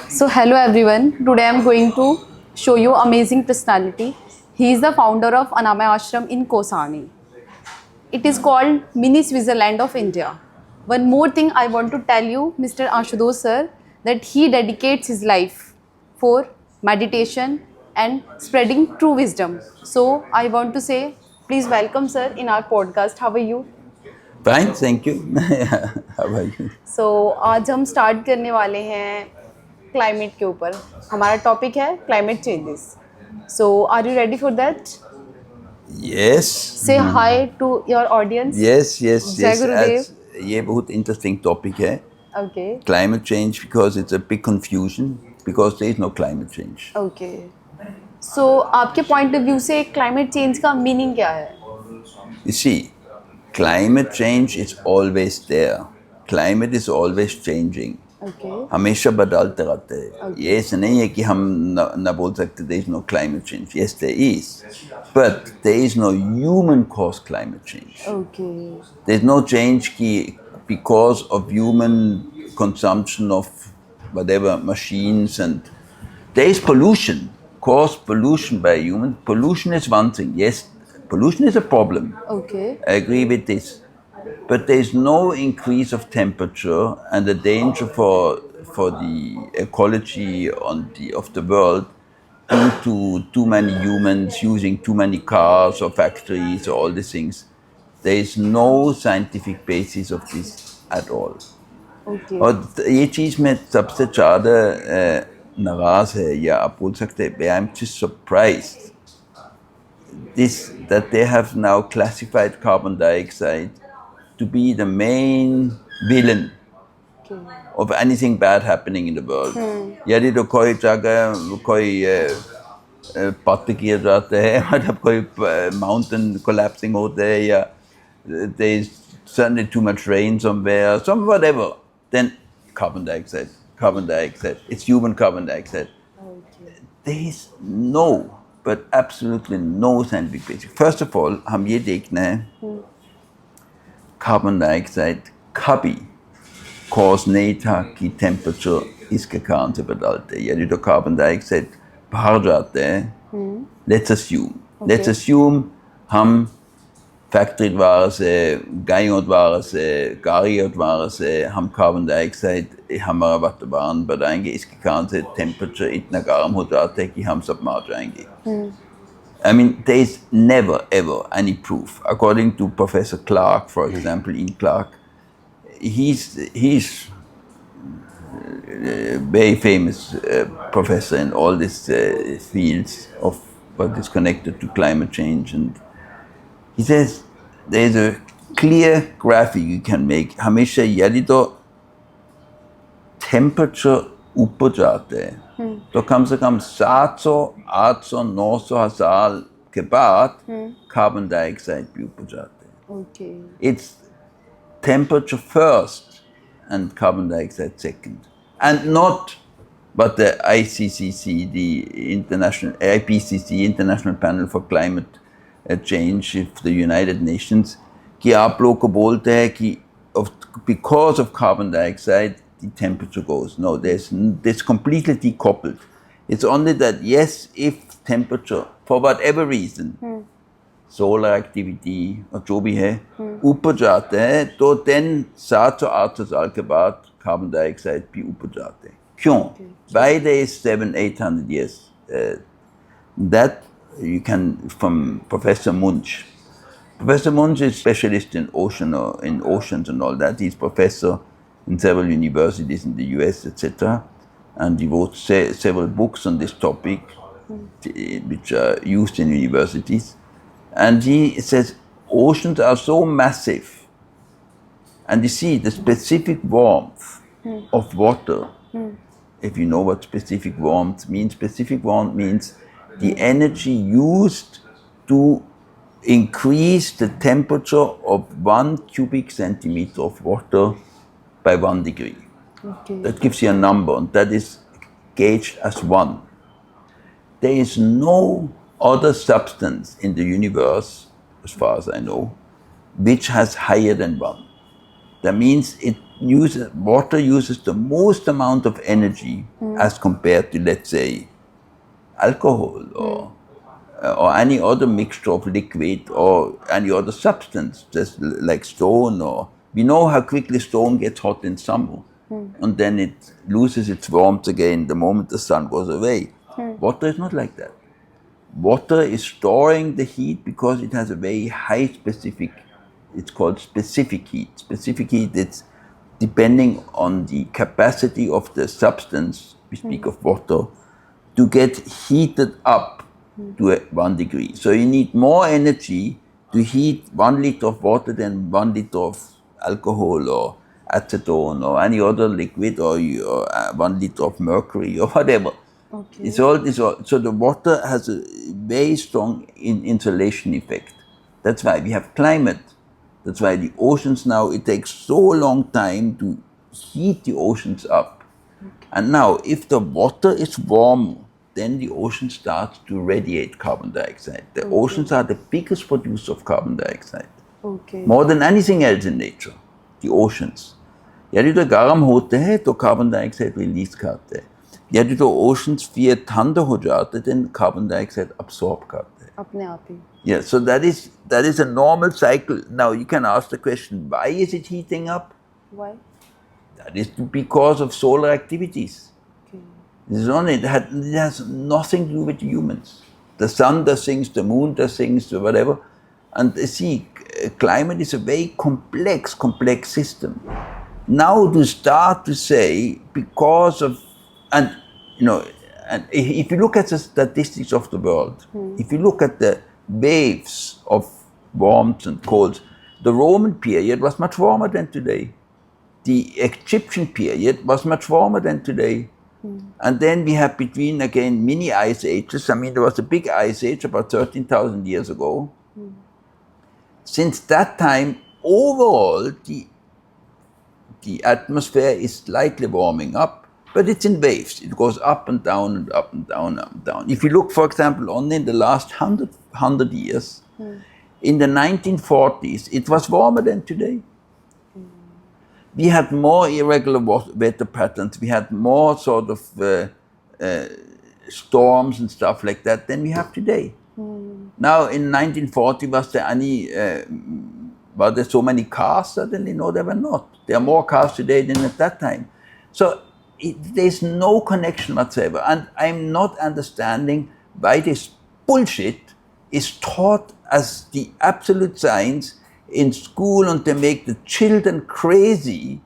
So hello everyone. Today I am going to show you amazing personality. He is the founder of Anamay Ashram in Kosani. It is called Mini Switzerland of India. One more thing I want to tell you, Mr. Ashutosh sir, that he dedicates his life for meditation and spreading true wisdom. So I want to say, please welcome sir in our podcast. How are you? Fine, thank you. How are you? So आज हम start करने वाले हैं climate के ऊपर. हमारा topic है climate changes. So are you ready for that? Yes. Say hi to your audience. Yes, yes, जय yes. गुरुदेव. ये बहुत interesting topic है. Okay. Climate change, because it's a big confusion, because there is no climate change. Okay. So आपके point of view से climate change का meaning क्या है? You see, climate change is always there. Climate is always changing. Okay. हमेशा बदलते रहते हैं. ये ऐसा नहीं है कि हम न बोल सकते there is no climate change. Yes, there is. But there is no human caused climate change. Okay. There's no change because of human consumption of whatever machines, and there is pollution, caused pollution by humans. Pollution is one thing. Yes, pollution is a problem. Okay. I agree with this. But there is no increase of temperature, and the danger for the ecology of the world due to too many humans using too many cars or factories or all these things. There is no scientific basis of this at all. Okay. और ये चीज़ में सबसे ज़्यादा नाराज़ है, या आप बोल सकते हैं, I'm just surprised that they have now classified carbon dioxide to be the main villain of anything bad happening in the world. यदि तो कोई जगह कोई पत्थर गिर जाते हैं, मतलब कोई mountain collapsing होते हैं, या there is certainly too much rain somewhere, whatever, then carbon dioxide, it's human carbon dioxide. Okay. There is no, but absolutely no scientific basis. First of all, हम ये देखना है, carbon dioxide कभी cause नहीं था कि temperature इसके कारण से बदलते. यदि तो carbon dioxide बाहर जाते हैं, let's assume हम फैक्ट्री द्वारा से, गायों द्वारा से, गाड़ियों द्वारा से हम कार्बन डाइऑक्साइड हमारा वातावरण बढ़ाएंगे, इसके कारण से टेम्परेचर इतना गर्म हो जाता है कि हम सब मर जाएंगे. I mean, there is never ever any proof. According to Professor Clark, for example, Ian Clark, he's a very famous professor in all these fields of what is connected to climate change, and he says there's a clear graphic you can make. हमेशा यदि तो temperature ऊपर जाते हैं, तो कम से कम 700, 800, 900 हजार के बाद carbon dioxide भी ऊपर जाते हैं. Okay. It's temperature first and carbon dioxide second, and not. But the IPCC, International Panel for Climate Change of the United Nations, कि आप लोग को बोलते हैं कि because of carbon dioxide the temperature goes. No, this completely decoupled. It's only that, yes, if temperature for whatever reason, solar activity और जो भी है ऊपर जाते हैं, तो then 700-800 साल के बाद carbon dioxide भी ऊपर जाते हैं. क्यों? By the 700-800 years. That you can, from Professor Munch. Professor Munch is specialist in oceans and all that. He's professor in several universities in the US, etc. And he wrote several books on this topic, which are used in universities. And he says oceans are so massive, and you see the specific warmth of water. If you know what specific warmth means the energy used to increase the temperature of 1 cubic centimeter of water by 1 degree. Okay. That gives you a number, and that is gauged as 1. There is no other substance in the universe, as far as I know, which has higher than 1. That means water uses the most amount of energy as compared to, let's say, alcohol or any other mixture of liquid or any other substance, just like stone. Or we know how quickly stone gets hot in summer, and then it loses its warmth again the moment the sun goes away. Water is not like that. Water is storing the heat because it has a very high specific, it's called specific heat. Specific heat, it's depending on the capacity of the substance, we speak of water, to get heated up to 1 degree. So you need more energy to heat 1 liter of water than 1 liter of alcohol or acetone or any other liquid, or 1 liter of mercury or whatever. Okay. It's all, so the water has a very strong insulation effect. That's why we have climate. That's why the oceans now, it takes so long time to heat the oceans up. Okay. And now, if the water is warm, then the ocean starts to radiate carbon dioxide. The oceans are the biggest producer of carbon dioxide. Okay. More than anything else in nature, the oceans. यदि तो गर्म होते हैं तो carbon dioxide release करते हैं. यदि तो ओशंस फिर ठंडा हो जाते then carbon dioxide absorb करते हैं. अपने आप ही. Yeah, so that is a normal cycle. Now you can ask the question, why is it heating up? Why? That is because of solar activities. Okay. This is only, it has nothing to do with humans. The sun does things, the moon does things, whatever. And see, climate is a very complex system. Now to start to say, because of, and you know, and if you look at the statistics of the world, if you look at the waves of warmth and colds, the Roman period was much warmer than today. The Egyptian period was much warmer than today. And then we have between, again, mini ice ages. I mean, there was a big ice age about 13,000 years ago. Since that time, overall, the atmosphere is slightly warming up, but it's in waves. It goes up and down and up and down, up and down. If you look, for example, only in the last 100 years, in the 1940s, it was warmer than today. We had more irregular weather patterns. We had more sort of storms and stuff like that than we have today. Now, in 1940, were there so many cars? Suddenly, no, there were not. There are more cars today than at that time. So there's no connection whatsoever. And I'm not understanding why this bullshit is taught as the absolute science in school, and they make the children crazy.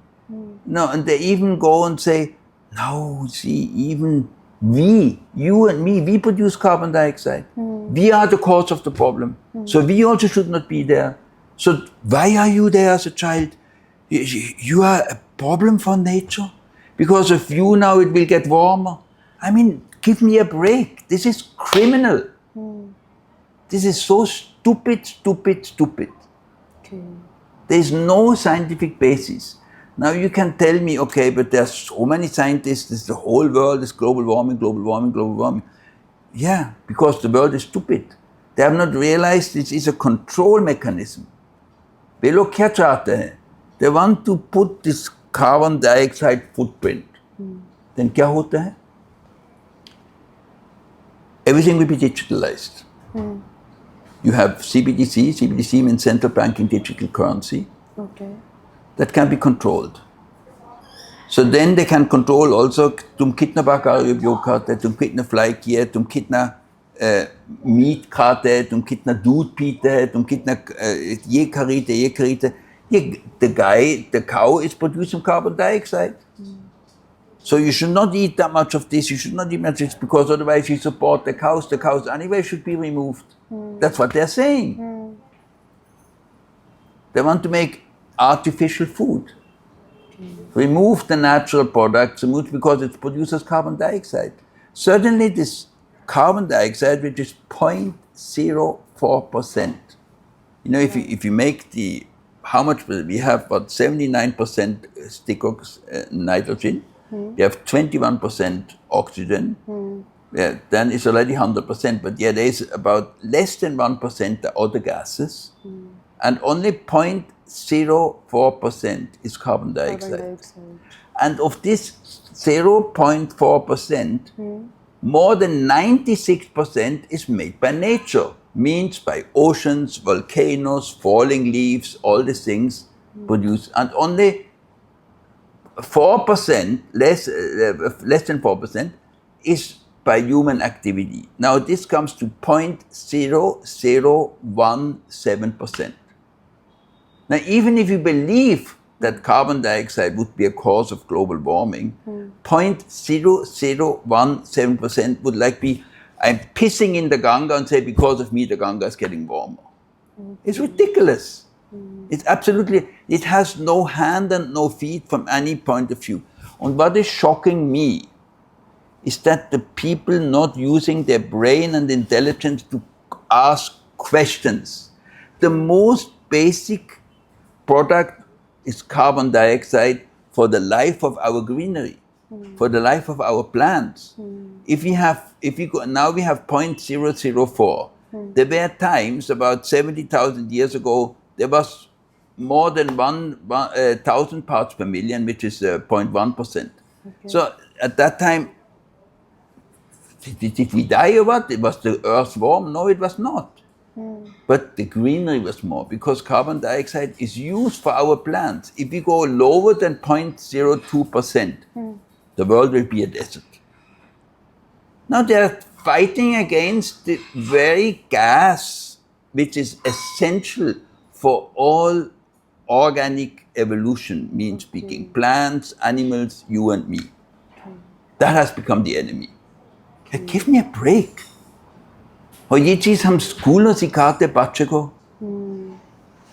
No, and they even go and say, no, see, even we, you and me, we produce carbon dioxide. We are the cause of the problem. So we also should not be there. So why are you there as a child? You are a problem for nature. Because of you now it will get warmer. I mean, give me a break. This is criminal. This is so stupid. Okay. There is no scientific basis. Now you can tell me, okay, but there are so many scientists, the whole world is global warming. Yeah, because the world is stupid. They have not realized this is a control mechanism. They look क्या चाहते हैं? They want to put this carbon dioxide footprint. Then क्या होता है? Everything will be digitalized. You have CBDC. CBDC means central banking digital currency. Okay. That can be controlled. So then they can control also तुम कितना बार का उपयोग करते, तुम कितना फ्लाई किए, तुम कितना मीट खाते, तुम कितना दूध पीते, तुम कितना ये खरीदते. The cow is producing carbon dioxide. So you should not eat that much of this, you should not eat much of this, because otherwise you support the cows. The cows anyway should be removed. That's what they're saying. They want to make artificial food. Remove the natural products, because it produces carbon dioxide. Certainly this carbon dioxide, which is 0.04%. You know, if you make how much we have, about 79% nitrogen, you have 21% oxygen, yeah, then it's already 100%, but yeah, there is about less than 1% the other gases, and only 0.04% is carbon Carbon dioxide. dioxide. And of this 0.4%, more than 96% is made by nature, means by oceans, volcanoes, falling leaves, all these things produce, and only 4%, less than 4%, is by human activity. Now this comes to 0.0017%. Now even if you believe that carbon dioxide would be a cause of global warming, 0.0017% would like be, I'm pissing in the Ganga and say because of me the Ganga is getting warmer. It's ridiculous. It's absolutely, it has no hand and no feet from any point of view. And what is shocking me is that the people not using their brain and intelligence to ask questions. The most basic product is carbon dioxide for the life of our greenery, for the life of our plants. If we have 0.004. There were times about 70,000 years ago, there was more than 1,000 parts per million, which is 0.1%. Okay. So at that time, did we die or what? Was the earth warm? No, it was not. But the greenery was more, because carbon dioxide is used for our plants. If we go lower than 0.02%, the world will be a desert. Now they are fighting against the very gas which is essential for all organic evolution, means speaking, plants, animals, you and me. That has become the enemy. Give me a break. और ये चीज़ हम school में सिखाते बच्चे को.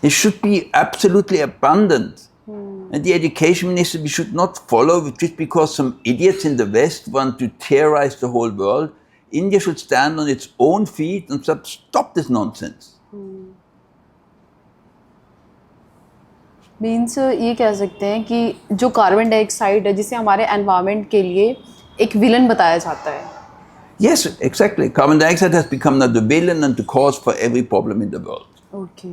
It should be absolutely abundant. And the education minister, we should not follow just because some idiots in the West want to terrorize the whole world. India should stand on its own feet and stop this nonsense. Means ये कह सकते हैं कि जो carbon dioxide है जिसे हमारे environment के लिए एक विलन बताया जाता है. Yes, exactly. Carbon dioxide has become now the villain and the cause for every problem in the world. Okay.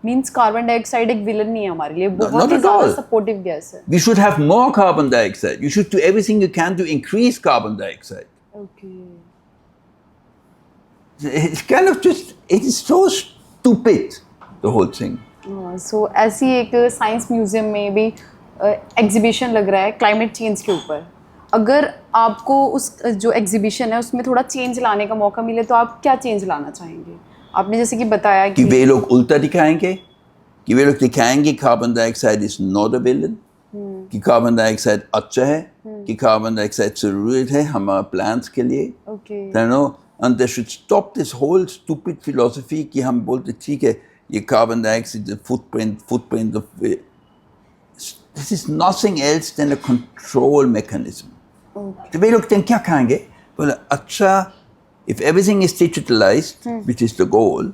Means carbon dioxide एक विलन नहीं है हमारे लिए, बहुत not ही at ज़्यादा all. सपोर्टिव गैस है. We should have more carbon dioxide. You should do everything you can to increase carbon dioxide. Okay. It's kind of just, it is so stupid, the whole thing. सो ऐसी एक science museum में भी exhibition लग रहा है climate change के ऊपर. अगर आपको उस जो एग्जीबिशन है उसमें थोड़ा चेंज लाने का मौका मिले तो आप क्या चेंज लाना चाहेंगे? आपने जैसे कि बताया कि वे लोग उल्टा दिखाएंगे, कि वे लोग दिखाएंगे carbon dioxide is not a villain, कि कार्बन डाइऑक्साइड अच्छा है, कि कार्बन डाइऑक्साइड जरूरत है हमारे प्लांट्स के लिए. Okay. And they should stop this whole stupid philosophy कि हम बोलते ठीक है ये carbon dioxide footprint of this is nothing else than a control mechanism. तो वे लोग क्या कहेंगे? बोले अच्छा, if everything is digitalized, which is the goal,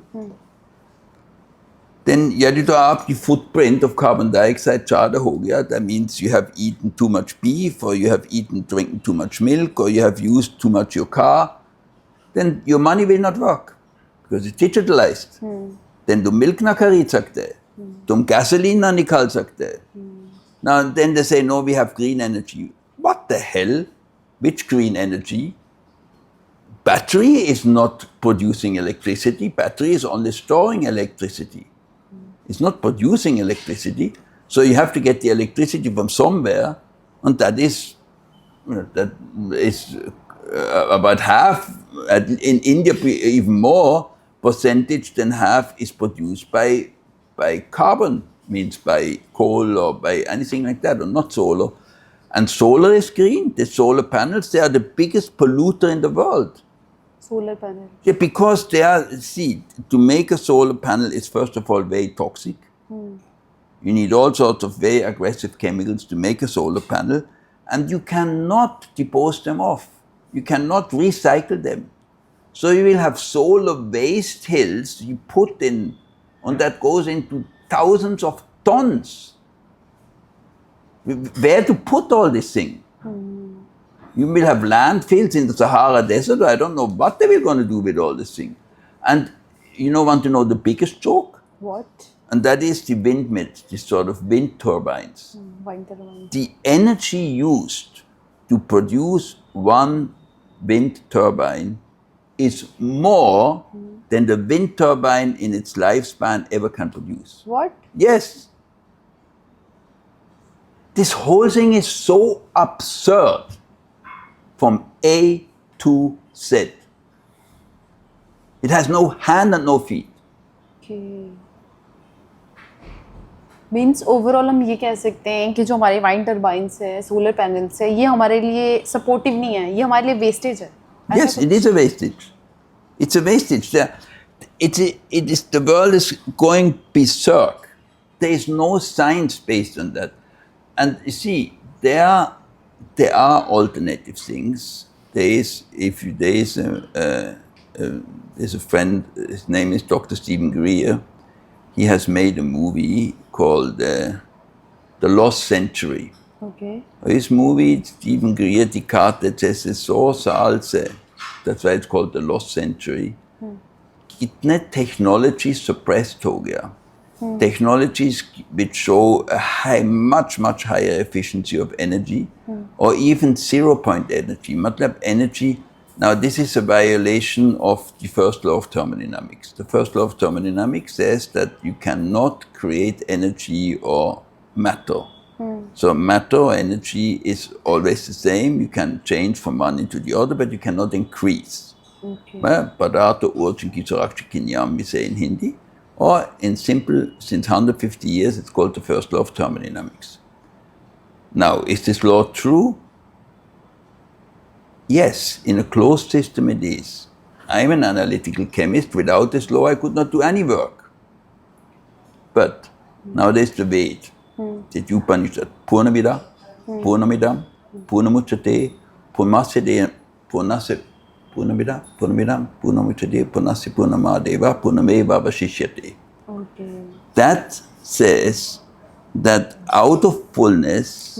then यदि तो आपकी footprint of carbon dioxide ज़्यादा हो गया, that means you have eaten too much beef, or you have drinking too much milk, or you have used too much your car, then your money will not work because it's digitalized. Then तुम milk ना खरीद सकते, तुम gasoline ना निकाल सकते. Now then they say no, we have green energy. What the hell? Which green energy? Battery is not producing electricity. Battery is only storing electricity. It's not producing electricity. So you have to get the electricity from somewhere, and that is about half. In India, even more percentage than half is produced by carbon, means by coal or by anything like that, or not solar. And solar is green. The solar panels, they are the biggest polluter in the world. Solar panel. Yeah, because they are, see, to make a solar panel is first of all very toxic. You need all sorts of very aggressive chemicals to make a solar panel, and you cannot dispose them off. You cannot recycle them. So you will have solar waste hills you put in, and that goes into thousands of tons. Where to put all this thing? You will have landfills in the Sahara Desert. I don't know what they were going to do with all this thing. And you want to know the biggest joke? What? and that is the windmills, the sort of wind turbines. Wind turbine. The energy used to produce one wind turbine is more than the wind turbine in its lifespan ever can produce. What? Yes. This whole thing is so absurd from A to Z. It has no hand and no feet. Okay. Means overall हम ये कह सकते हैं कि जो हमारे wind turbines है, solar panels है, ये हमारे लिए सपोर्टिव नहीं है, ये हमारे लिए वेस्टेज है. Yes, it is a wastage. It's a wastage. It is, the world is going berserk. There is no science based on that. And you see, there are alternative things. There's a friend, his name is Dr. Stephen Greer. He has made a movie called The Lost Century. Okay. This movie, Stephen Greer, die Karte, जैसे 100 साल से, that's why it's called The Lost Century, कितने technology suppressed हो गया. Technologies which show a much higher efficiency of energy, or even 0-point energy. मतलब energy. Now this is a violation of the first law of thermodynamics. The first law of thermodynamics says that you cannot create energy or matter. So matter or energy is always the same. You can change from one into the other, but you cannot increase. Okay. Padata urchin ki sarakchi kinyam, we say in Hindi. Or in simple, since 150 years, it's called the first law of thermodynamics. Now, is this law true? Yes, in a closed system it is. I'm an analytical chemist. Without this law, I could not do any work. But now there's the Ved. The Upanishad. Purnamida, Purnamidam, Purnamuchate, Purnasya, Purnamida, Purnamidam, Purnamuchate, Purnasya, Purnamadeva, Purnameva Vashishyate. Okay. That says that out of fullness,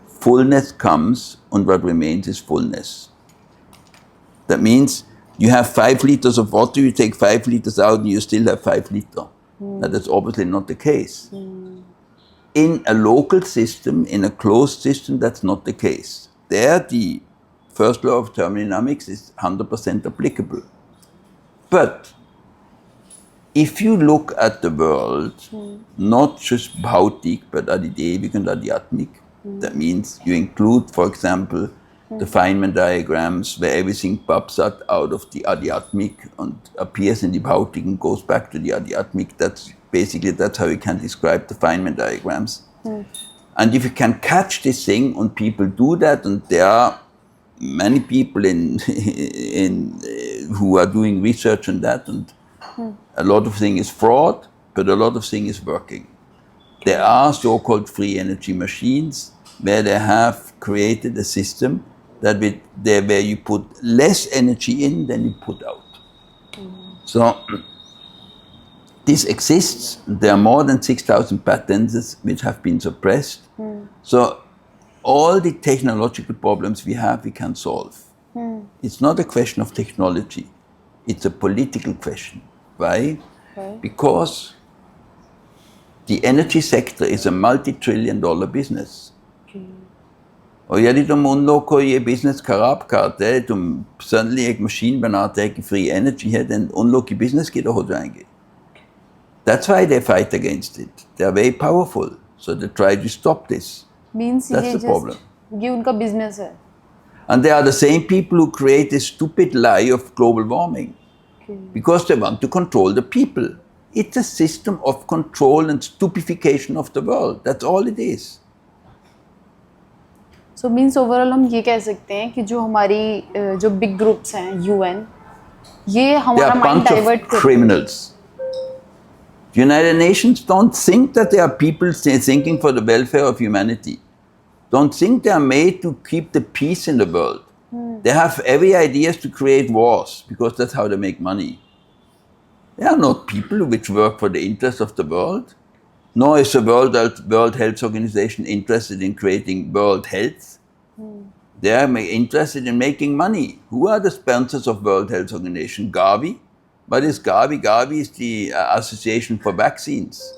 fullness comes, and what remains is fullness. That means you have 5 liters of water, you take 5 liters out, and you still have 5 liters. That is obviously not the case. In a local system, in a closed system, that's not the case. There, the first law of thermodynamics is 100% applicable. But if you look at the world, not just bhautik, but adidevik and adhyatmik, that means you include, for example, the Feynman diagrams where everything pops out of the adhyatmik and appears in the bhautik and goes back to the adhyatmik. That's how you can describe the Feynman diagrams. And if you can catch this thing, and people do that, and there are many people who are doing research on that, and a lot of things is fraud, but a lot of things is working. There are so-called free energy machines where they have created a system where you put less energy in than you put out. So this exists. There are more than 6,000 patents which have been suppressed. So all the technological problems we have, we can solve. It's not a question of technology. It's a political question. Why? Because the energy sector is a multi-trillion-dollar business. और यदि तुम उन लोग को ये business खराब करते हैं, तुम सडनली एक मशीन बनाते हैं कि फ्री एनर्जी है, then उन लोग की बिजनेस किधर हो जाएंगे? That's why they fight against it. They are very powerful, so they try to stop this. Means that's the problem. ये उनका बिजनेस है. And they are the same people who create this stupid lie of global warming, because they want to control the people. It's a system of control and stupefaction of the world. That's all it is. So means overall हम ये कह सकते हैं कि जो हमारी जो big groups हैं UN, ये हमारा mind divert करते हैं. Criminals. The United Nations don't think that they are people thinking for the welfare of humanity. Don't think they are made to keep the peace in the world. They have every idea to create wars, because that's how they make money. They are not people which work for the interests of the world. Nor is the World Health Organization interested in creating world health. They are interested in making money. Who are the sponsors of World Health Organization? Gavi? But this Gavi, Gavi is the Association for Vaccines.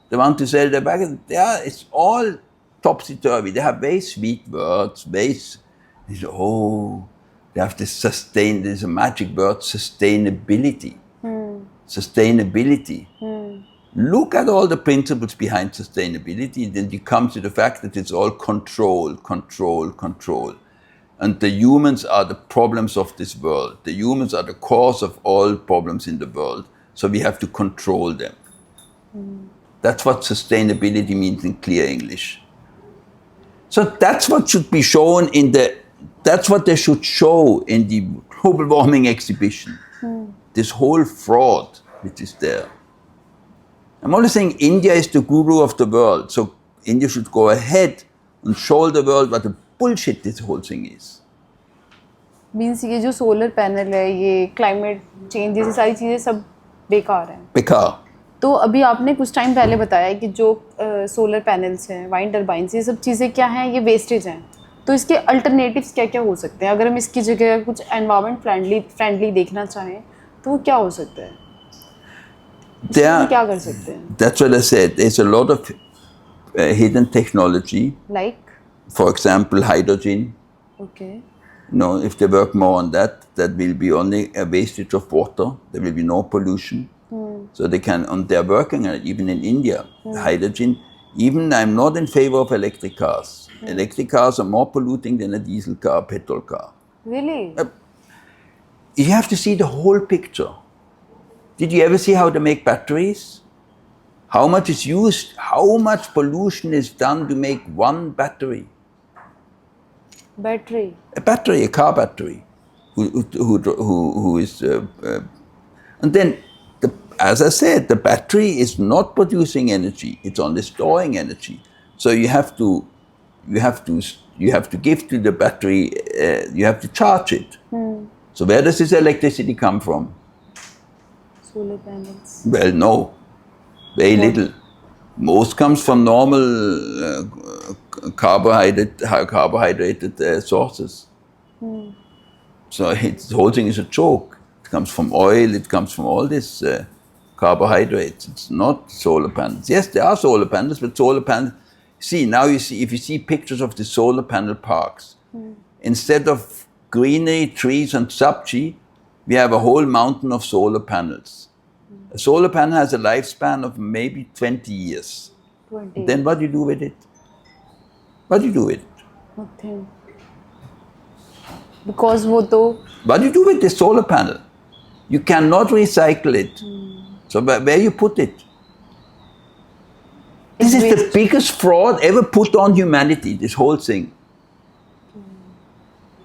They want to sell the vaccine. Yeah, it's all topsy-turvy. They have very sweet words, they say, oh, they have this there's a magic word, sustainability. Sustainability. Look at all the principles behind sustainability, then you come to the fact that it's all control, control, control. And the humans are the problems of this world. The humans are the cause of all problems in the world. So we have to control them. That's what sustainability means in clear English. So that's what should be shown that's what they should show in the global warming exhibition. This whole fraud which is there. I'm only saying India is the guru of the world. So India should go ahead and show the world what a bullshit this whole thing is. Means ये जो solar panel है, ये climate change जैसी सारी चीज़ें सब बेकार हैं. बेकार. तो अभी आपने कुछ टाइम पहले बताया कि जो सोलर पैनल्स हैं, वाइंड टर्बाइंस, ये सब चीज़ें क्या हैं, ये वेस्टेज हैं. तो इसके अल्टरनेटिव्स क्या क्या हो सकते हैं? अगर हम इसकी जगह कुछ एनवायरनमेंट फ्रेंडली देखना चाहें तो वो क्या हो सकता है? क्या कर सकते हैं? That's what I said. There's a lot of hidden technology. Like? For example, hydrogen. Okay. No, if they work more on that, that will be only a wastage of water. There will be no pollution. So they can, and they're working on it, even in India. Hydrogen. Even I'm not in favor of electric cars. Electric cars are more polluting than a diesel car, petrol car. Really? You have to see the whole picture. Did you ever see how they make batteries? How much is used? How much pollution is done to make one battery? Battery? A battery, a car battery. Who is... and then, as I said, the battery is not producing energy. It's only storing energy. So you have to give to the battery, you have to charge it. So where does this electricity come from? Solar panels. Well, no, very little. Most comes from normal carbohydrated sources. So the whole thing is a joke. It comes from oil, it comes from all this carbohydrates. It's not solar panels. Yes, there are solar panels, but solar panels... See, now if you see pictures of the solar panel parks, instead of greenery, trees and sabji, we have a whole mountain of solar panels. A solar panel has a lifespan of maybe 20 years. 20. Then what do you do with it? What do you do with it? Nothing. Because what do you do with the solar panel? You cannot recycle it. So where you put it? This is the biggest fraud ever put on humanity, this whole thing.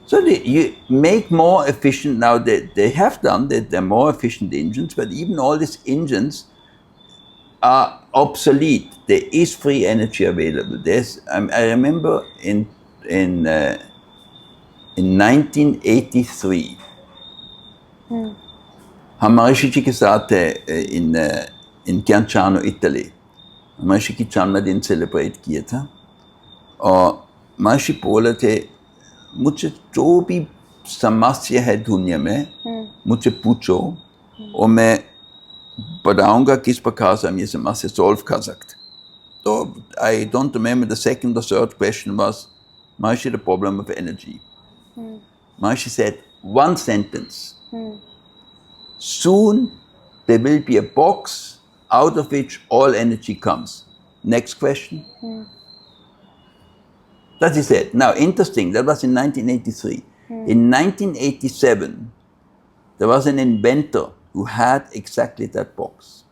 So you make more efficient, now they have done that, they're more efficient engines, but even all these engines are obsolete. There is free energy available. I remember in 1983, हमारे शिक्षक के साथ in Chianciano, Italy. महर्षि की जन्मदिन celebrate किया था और महर्षि बोले थे मुझे जो भी समस्या है दुनिया में मुझे पूछो और मैं बताऊंगा किस प्रकार से हम ये समस्या सॉल्व कर सकते. तो I don't remember the second or third question was Maharishi, the problem of energy. Maharishi said one sentence. Soon there will be a box out of which all energy comes. Next question. That is it. Now, interesting, that was in 1983. In 1987, there was an inventor who had exactly that box.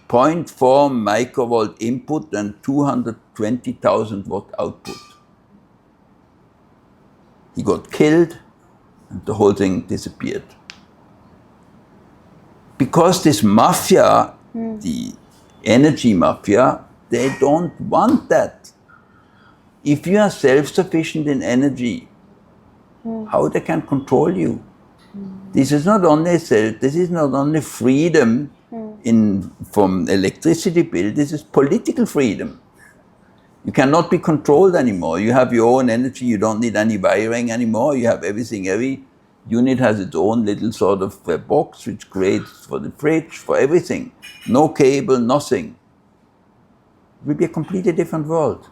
0.4 microvolt input and 220,000 watt output. He got killed and the whole thing disappeared. Because this mafia, the energy mafia, they don't want that. If you are self-sufficient in energy, how they can control you? This is not only freedom from electricity bill, this is political freedom. You cannot be controlled anymore. You have your own energy, you don't need any wiring anymore, you have everything, Unit has its own little sort of box which creates for the fridge, for everything. No cable, nothing. It will be a completely different world.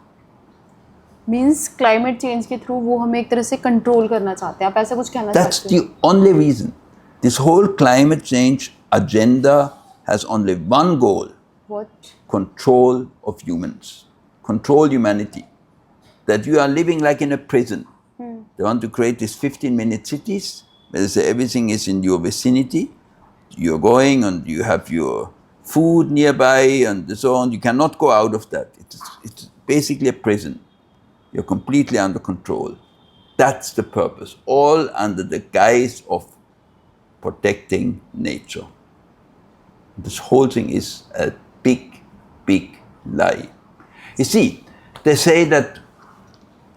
Means climate change के through वो हमें एक तरह से control करना चाहते हैं, आप ऐसा कुछ कहना That's चाहते हैं? the only reason. This whole climate change agenda has only one goal: What? control of humans, control humanity. That you are living like in a prison. They want to create these 15-minute cities where they say everything is in your vicinity. You're going and you have your food nearby and so on. You cannot go out of that. It's basically a prison. You're completely under control. That's the purpose, all under the guise of protecting nature. This whole thing is a big, big lie. You see, they say that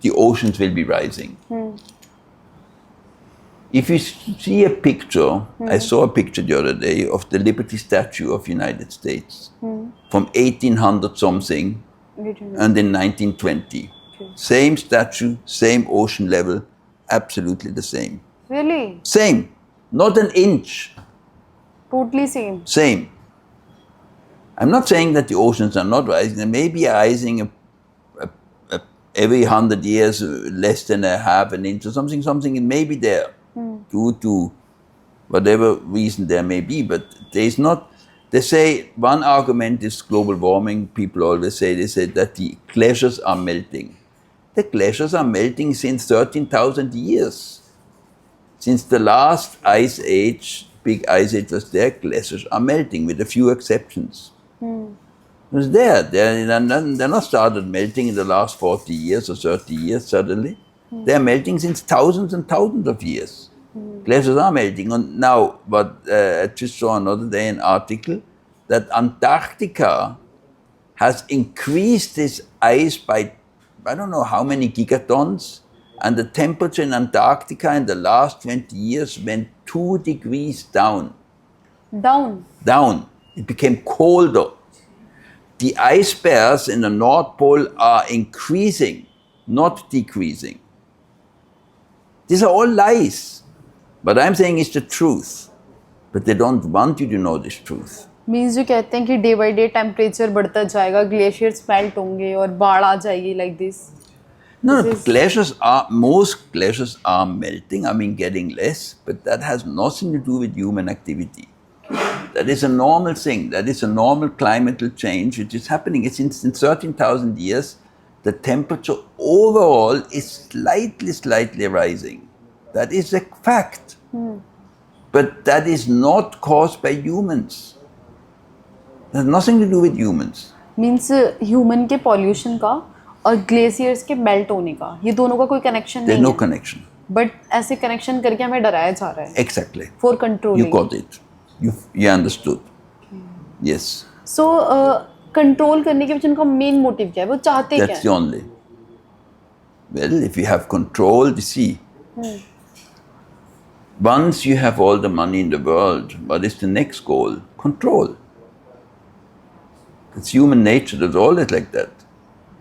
the oceans will be rising. If you see a picture, I saw a picture the other day of the Liberty Statue of United States from 1800 something and in 1920. Same statue, same ocean level, absolutely the same. Really? Same, not an inch. Totally same. Same. I'm not saying that the oceans are not rising. They may be rising every 100 years, less than a half an inch or something. It may be there due to whatever reason there may be. But there is not. They say one argument is global warming. People always say that the glaciers are melting. The glaciers are melting since 13,000 years. Since the last ice age, big ice age was there, glaciers are melting with a few exceptions. It was there. They're not started melting in the last 40 years or 30 years suddenly. They're melting since thousands and thousands of years. Glaciers are melting. And now, I just saw another day an article that Antarctica has increased its ice by I don't know how many gigatons, and the temperature in Antarctica in the last 20 years went 2 degrees down. Down. It became colder. The ice bears in the North Pole are increasing, not decreasing. These are all lies. But I'm saying it's the truth. But they don't want you to know this truth. Means जो कहते हैं कि day by day temperature बढ़ता जाएगा, glaciers melt होंगे और बाढ़ आ जाएगी like this. No, most glaciers are melting, I mean getting less, but that has nothing to do with human activity. That is a normal thing. That is a normal climatal change which is happening. It's in 13,000 years, the temperature overall is slightly rising. That is a fact. But that is not caused by humans. It has nothing to do with humans. Means human के pollution का और glaciers के melt होने का, ये दोनों का कोई कनेक्शन नहीं है. There's no connection. बट ऐसे कनेक्शन करके हमें डराया जा रहा है. Exactly. For controlling. You got it. You understood. Yes. So control करने के पीछे उनका मेन मोटिव क्या है, वो चाहते क्या है? That's the only. Well, if you have control, you see. Once you have all the money in the world, what is the next goal? Control. It's human nature. There's always like that.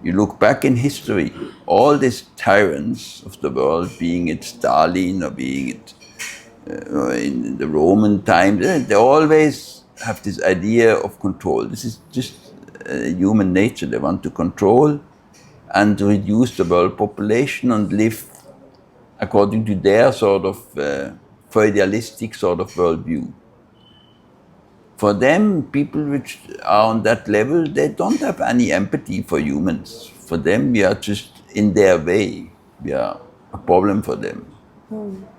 You look back in history, all these tyrants of the world, being it Stalin or being it in the Roman times, they always have this idea of control. This is just human nature. They want to control and to reduce the world population and live according to their sort of feudalistic sort of worldview. For them, people which are on that level, they don't have any empathy for humans. For them, we are just in their way. We are a problem for them.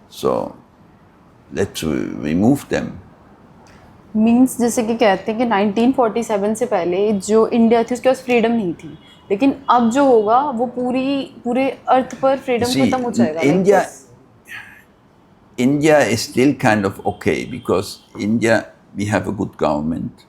So, let's remove them. Means जैसे कि कहते हैं कि 1947 से पहले जो India थी उसके पास फ्रीडम नहीं थी, लेकिन अब जो होगा वो पूरे अर्थ पर फ्रीडम खत्म हो जाएगा. India is still kind of okay because India, we have a good government,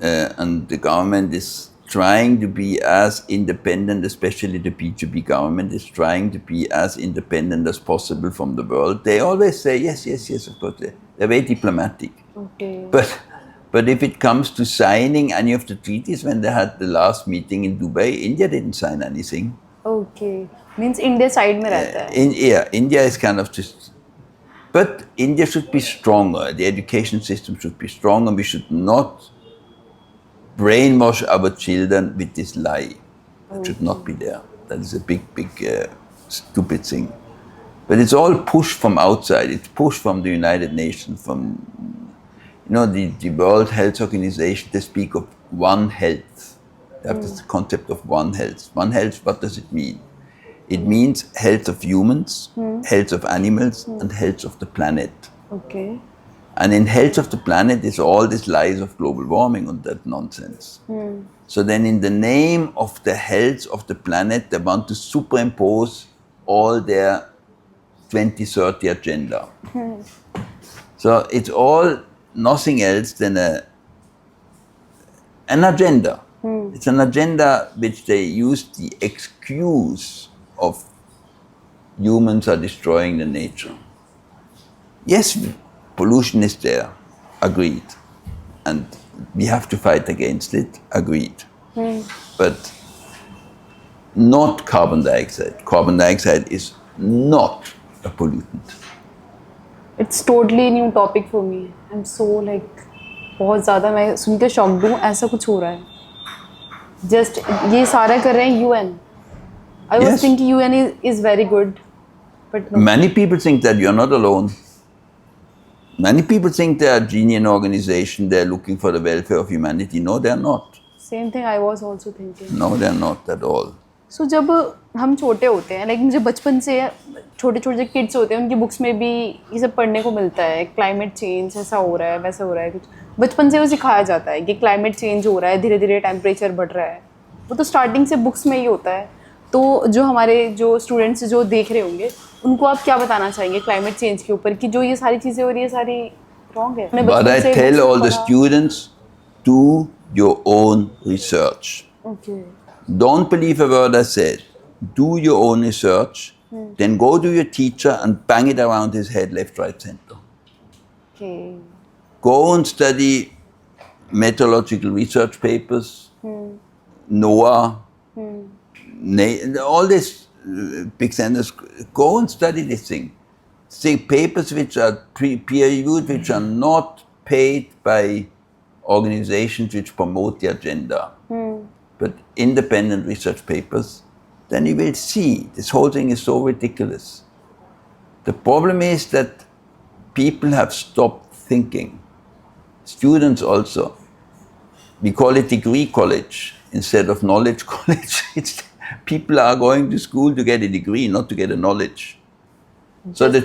and the government is trying to be as independent, especially the BJP government is trying to be as independent as possible from the world. They always say yes, of course. They're very diplomatic. Okay. But if it comes to signing any of the treaties, when they had the last meeting in Dubai, India didn't sign anything. Okay. Means India side में रहता है. India is kind of just But India should be stronger. The education system should be stronger. We should not brainwash our children with this lie. That should not be there. That is a big, stupid thing. But it's all pushed from outside. It's pushed from the United Nations, from the World Health Organization. They speak of One Health. They have this concept of One Health. One Health, what does it mean? It means health of humans, health of animals, and health of the planet. Okay. And in health of the planet is all these lies of global warming and that nonsense. So then in the name of the health of the planet, they want to superimpose all their 2030 agenda. So it's all nothing else than an agenda. It's an agenda which they use the excuse of humans are destroying the nature. Yes, pollution is there, agreed. And we have to fight against it, agreed. But not carbon dioxide. Carbon dioxide is not a pollutant. It's totally new topic for me. I'm so like बहुत ज़्यादा मैं सुन के shocked हूँ ऐसा कुछ हो रहा है. Just ये सारा कर रहे हैं UN. I was thinking UN is very good, but no. Many people think that you're not alone. Many people think they are a genuine organization. They're looking for the welfare of humanity. No, they're not. Same thing I was also thinking. No, they're not at all. So जब हम छोटे होते हैं, like मुझे बचपन से छोटे छोटे किड्स होते हैं उनकी बुक्स में भी ये सब पढ़ने को मिलता है. क्लाइमेट चेंज ऐसा हो रहा है वैसा हो रहा है कुछ बचपन से वो सिखाया जाता है कि क्लाइमेट चेंज हो रहा है धीरे धीरे टेम्परेचर बढ़ रहा है. वो तो स्टार्टिंग से बुक्स में ही होता है. तो जो हमारे जो स्टूडेंट्स जो देख रहे होंगे उनको आप क्या बताना चाहेंगे क्लाइमेट चेंज के ऊपर कि जो ये सारी चीज़ें हो रही है सारी रॉन्ग है. But I tell all the students, do your own research. Okay. Don't believe a word I said. Do your own research. Then go to your teacher and bang it around his head, left, right, center. Okay. Go and study meteorological research papers, NOAA, all these big centers. Go and study this thing. See papers which are peer-reviewed, which are not paid by organizations which promote the agenda, but independent research papers. Then you will see this whole thing is so ridiculous. The problem is that people have stopped thinking. Students also. We call it degree college instead of knowledge college. People are going to school to get a degree, not to get a knowledge. So they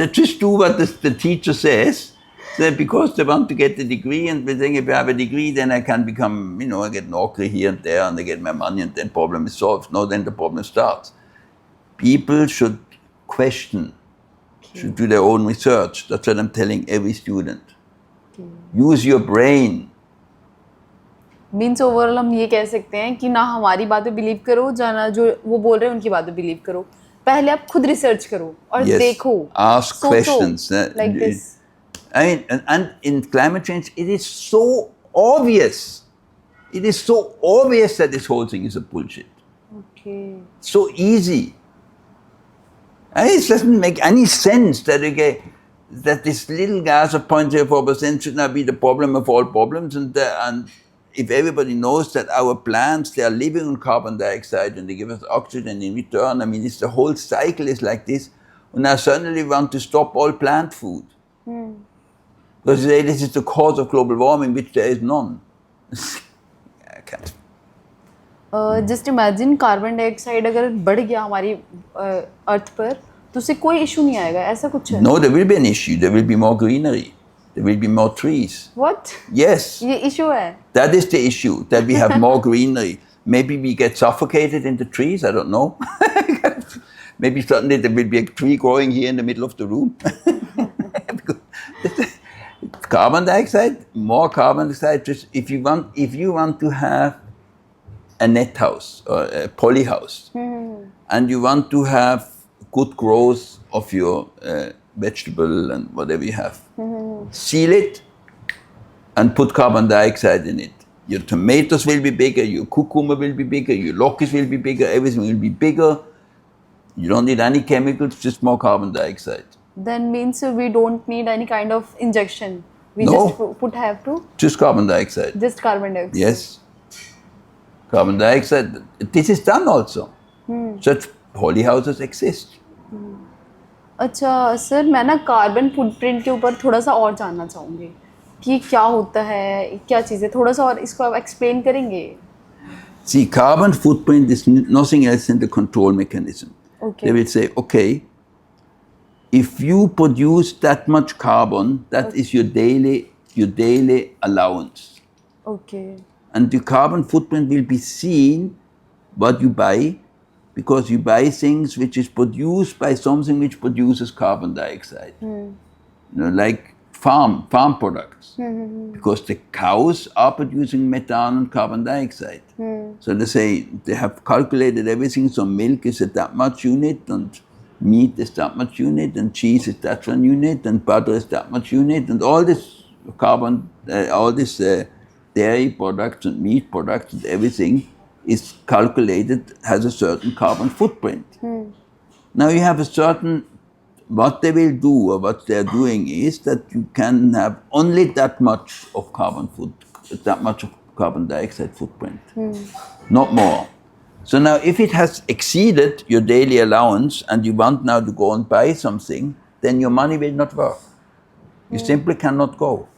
just do what the teacher says. So because they want to get the degree, and they think if I have a degree, then I can become, I get an Naukri here and there, and I get my money, and then problem is solved. No, then the problem starts. People should question, should do their own research. That's what I'm telling every student. Use your brain. Means overall हम ये कह सकते हैं कि ना हमारी बातें believe करो ना जो वो बोल रहे हैं उनकी बातें बिलीव करो. पहले आप खुद रिसर्च करो और देखो. Ask questions. Like this. I mean, and in climate change, it is so obvious. It is so obvious that this whole thing is a bullshit. Okay. So easy. And it doesn't make any sense that this little gas of 0.04% should not be the problem of all problems. And if everybody knows that our plants, they are living on carbon dioxide and they give us oxygen in return, I mean, the whole cycle is like this. And now suddenly we want to stop all plant food. Because they say this is the cause of global warming, which there is none. I can't. Just imagine carbon dioxide अगर बढ़ गया हमारी अर्थ पर तो उससे कोई issue नहीं आएगा ऐसा कुछ है? No, there will be an issue. There will be more greenery. There will be more trees. What? Yes. ये इशू है? That is the issue, that we have more greenery. Maybe we get suffocated in the trees, I don't know. Maybe suddenly there will be a tree growing here in the middle of the room. Carbon dioxide, more carbon dioxide. Just if you want to have a net house or a poly house, and you want to have good growth of your vegetable and whatever you have, seal it and put carbon dioxide in it. Your tomatoes will be bigger, your cucumber will be bigger, your locusts will be bigger, everything will be bigger. You don't need any chemicals, just more carbon dioxide. Then means we don't need any kind of injection. We No. just have to Just carbon dioxide. just carbon dioxide. Yes. Carbon dioxide. This is done also. Such holy houses exist. अच्छा sir, मैं ना carbon footprint के ऊपर थोड़ा सा और जानना चाहूँगी कि क्या होता है, क्या चीज़ें, थोड़ा सा और इसको आप एक्सप्लेन करेंगे? See, carbon footprint is nothing else than the control mechanism. Okay. They will say, okay, if you produce that much carbon, that is your daily allowance. Okay. And the carbon footprint will be seen what you buy, because you buy things which is produced by something which produces carbon dioxide. You know, like farm products. Because the cows are producing methane and carbon dioxide. So they say they have calculated everything, so milk is at that much unit, and meat is that much unit, and cheese is that one unit, and butter is that much unit, and all this carbon, all this dairy products and meat products and everything is calculated, has a certain carbon footprint. Now you have a certain, what they will do or what they are doing is that you can have only that much of that much of carbon dioxide footprint, not more. So now if it has exceeded your daily allowance and you want now to go and buy something, then your money will not work. You simply cannot go.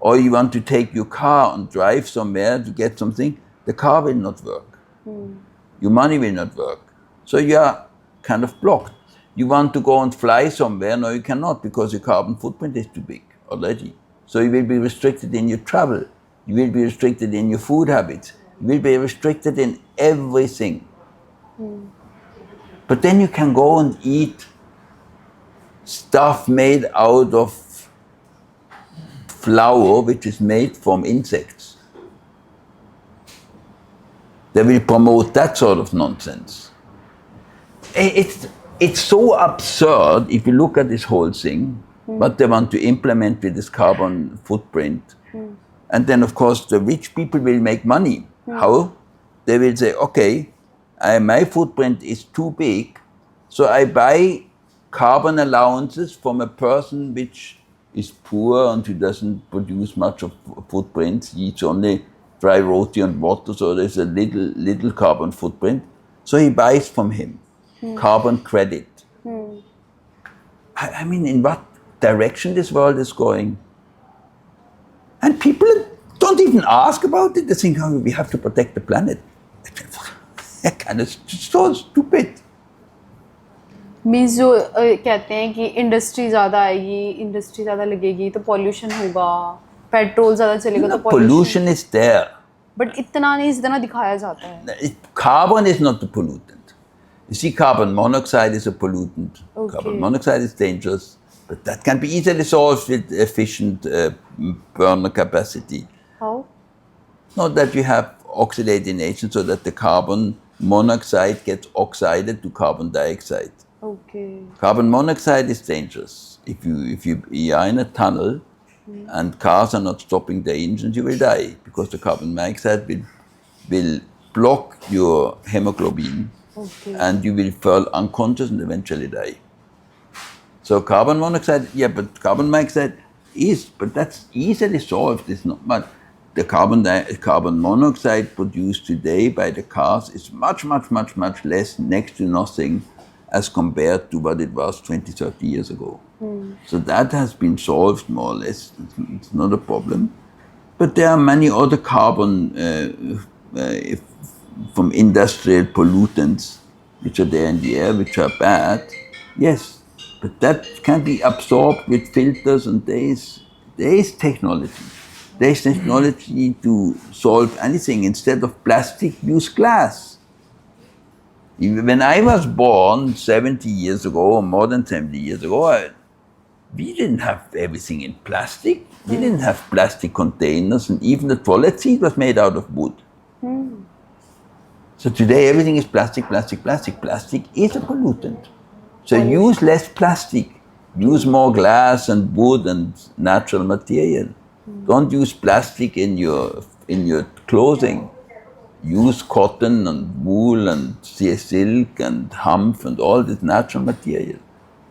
Or you want to take your car and drive somewhere to get something, the car will not work. Your money will not work. So you are kind of blocked. You want to go and fly somewhere, no you cannot, because your carbon footprint is too big already. So you will be restricted in your travel. You will be restricted in your food habits. You will be restricted in everything. But then you can go and eat stuff made out of flour which is made from insects. They will promote that sort of nonsense. It's so absurd if you look at this whole thing, what they want to implement with this carbon footprint. And then of course the rich people will make money. How? They will say, okay, my footprint is too big, so I buy carbon allowances from a person which is poor and who doesn't produce much of footprints. He eats only dry roti and water, so there's a little carbon footprint. So he buys from him carbon credit. I mean, in what direction this world is going? And people don't even ask about it. They think, oh, we have to protect the planet. Kind of so stupid. Means जो कहते हैं कि industry ज़्यादा आएगी, industry ज़्यादा लगेगी तो pollution होगा, पेट्रोल ज़्यादा चलेगा तो pollution is there. बट इतना नहीं जितना दिखाया जाता है. Carbon is not the pollutant. You see, carbon monoxide is a pollutant. Okay. Carbon monoxide is dangerous, but that can be easily solved with efficient burner capacity. How? Not that you have oxidating agents so that the carbon monoxide gets oxided to carbon dioxide. Okay. Carbon monoxide is dangerous. If you are in a tunnel and cars are not stopping their engines, you will die, because the carbon monoxide will block your hemoglobin. Okay. And you will fall unconscious and eventually die. So carbon monoxide, yeah, but carbon monoxide but that's easily solved. It's not much. The carbon monoxide produced today by the cars is much less, next to nothing, as compared to what it was 20, 30 years ago. So that has been solved more or less. It's not a problem. But there are many other carbon from industrial pollutants which are there in the air, which are bad. Yes, but that can be absorbed with filters, and there is technology. There is technology to solve anything. Instead of plastic, use glass. When I was born 70 years ago, or more than 70 years ago, we didn't have everything in plastic. We didn't have plastic containers, and even the toilet seat was made out of wood. So today everything is plastic. Plastic is a pollutant. So use less plastic. Use more glass and wood and natural material. Don't use plastic in your clothing. Use cotton and wool and silk and hemp and all this natural material.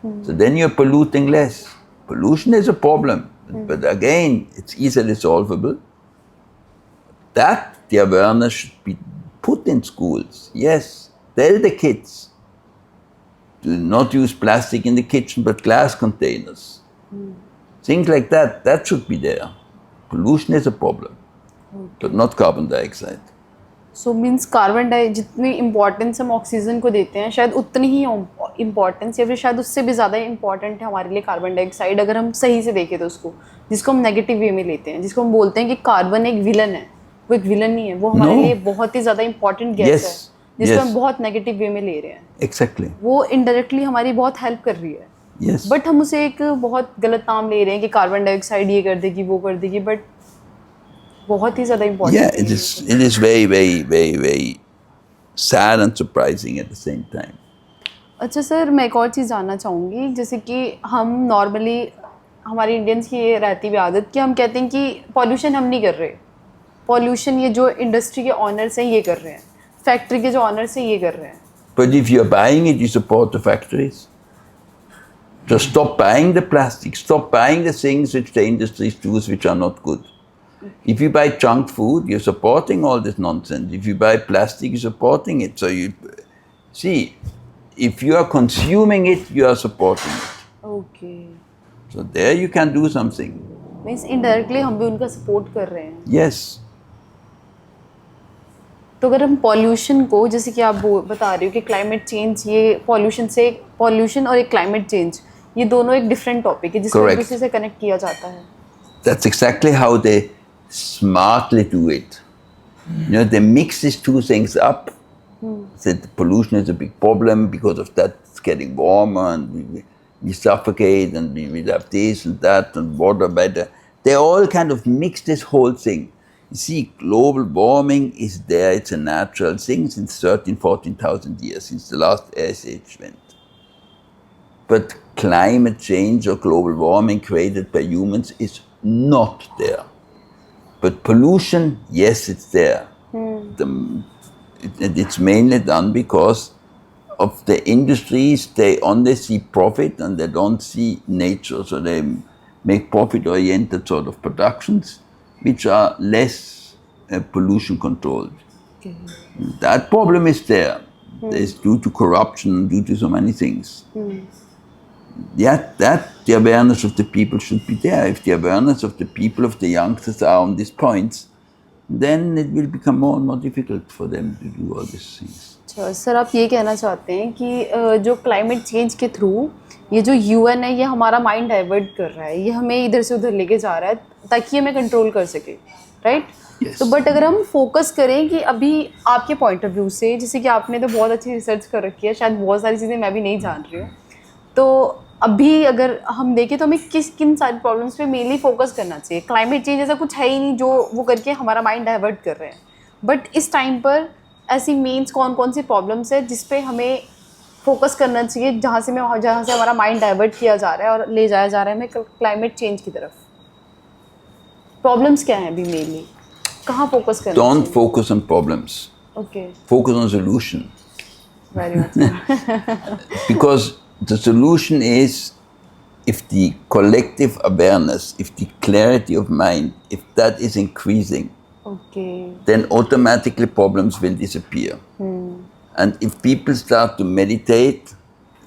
So then you're polluting less. Pollution is a problem, but again, it's easily solvable. That the awareness should be put in schools. Yes, tell the kids to not use plastic in the kitchen but glass containers. Things like that, that should be there. Pollution is a problem, but not carbon dioxide. So means carbon di जितनी importance हम oxygen को देते हैं शायद उतनी ही importance या फिर शायद उससे भी ज़्यादा इम्पोर्टेंट है हमारे लिए कार्बन डाइऑक्साइड, अगर हम सही से देखें तो उसको, जिसको हम नेगेटिव वे में लेते हैं, जिसको हम बोलते हैं कि कार्बन एक विलन है, वो एक विलन नहीं है, वो हमारे लिए बहुत ही ज़्यादा इंपॉर्टेंट गैस है जिसको हम बहुत नेगेटिव वे में ले रहे हैं. Exactly. वो इनडायरेक्टली हमारी बहुत हेल्प कर रही है. Yes. बट हम उसे एक बहुत गलत नाम ले रहे हैं कि कार्बन डाइऑक्साइड ये कर देगी वो कर देगी, बट बहुत ही ज़्यादा important. Yeah, it is very, very, very, very sad and surprising at the same time. अच्छा सर, मैं एक और चीज़ जानना चाहूँगी, जैसे कि हम नॉर्मली हमारे इंडियंस की ये रहती हुई आदत कि हम कहते हैं कि पॉल्यूशन हम नहीं कर रहे, पॉल्यूशन ये जो इंडस्ट्री के ऑनर्स हैं ये कर रहे हैं, फैक्ट्री के जो ऑनर्स हैं ये कर रहे हैं. But if you're buying it, you support the factories. Just stop buying the plastic, stop buying the things which the industries do which are not good. If you buy junk food, you're supporting all this nonsense. If you buy plastic, you're supporting it. So you see, if you are consuming it, you are supporting it. Okay. So there you can do something. Means indirectly हम भी उनका support कर रहे हैं. Yes. तो अगर हम pollution को, जैसे कि आप बता रहे हो कि क्लाइमेट चेंज, ये पॉल्यूशन और एक क्लाइमेट चेंज, ये दोनों एक डिफरेंट टॉपिक है जिसको एक दूसरे से कनेक्ट किया जाता है. That's exactly how they smartly do it. You know, they mix these two things up. That pollution is a big problem because of that. It's getting warmer and we suffocate and we have this and that and water better. They all kind of mix this whole thing. You see, global warming is there. It's a natural thing since 14,000 years, since the last ice age went. But climate change or global warming created by humans is not there. But pollution, yes, it's there. It's mainly done because of the industries. They only see profit and they don't see nature. So they make profit-oriented sort of productions which are less pollution controlled. Okay. That problem is there. It's due to corruption, due to so many things. Yeah, that the awareness of the people should be there. If the awareness of the people, of the youngsters are on these points, then it will become more and more difficult for them to do all these things. अच्छा sir, आप ये कहना चाहते हैं कि जो climate change के through ये जो यूएन है ये हमारा माइंड डाइवर्ट कर रहा है, ये हमें इधर से उधर लेके जा रहा है ताकि हमें कंट्रोल कर सके, राइट? Yes. तो बट अगर हम फोकस करें कि अभी आपके पॉइंट ऑफ व्यू से, जैसे कि आपने तो बहुत अच्छी रिसर्च कर रखी है, शायद बहुत सारी चीज़ें मैं भी नहीं जान रही हूँ, तो अभी अगर हम देखें तो हमें किन सारी प्रॉब्लम्स पे मेनली फोकस करना चाहिए? क्लाइमेट चेंज ऐसा कुछ है ही नहीं जो वो करके हमारा माइंड डाइवर्ट कर रहे हैं, बट इस टाइम पर ऐसी मेन्स कौन सी प्रॉब्लम्स है जिस पे हमें फोकस करना चाहिए, जहाँ से हमारा माइंड डाइवर्ट किया जा रहा है और ले जाया जा रहा है हमें क्लाइमेट चेंज की तरफ? प्रॉब्लम्स क्या हैं अभी मेनली, कहाँ फोकस करना? Don't focus on problems. Okay. Focus on solution. Very much. Because the solution is, if the collective awareness, if the clarity of mind, if that is increasing, okay, then automatically problems will disappear. And if people start to meditate,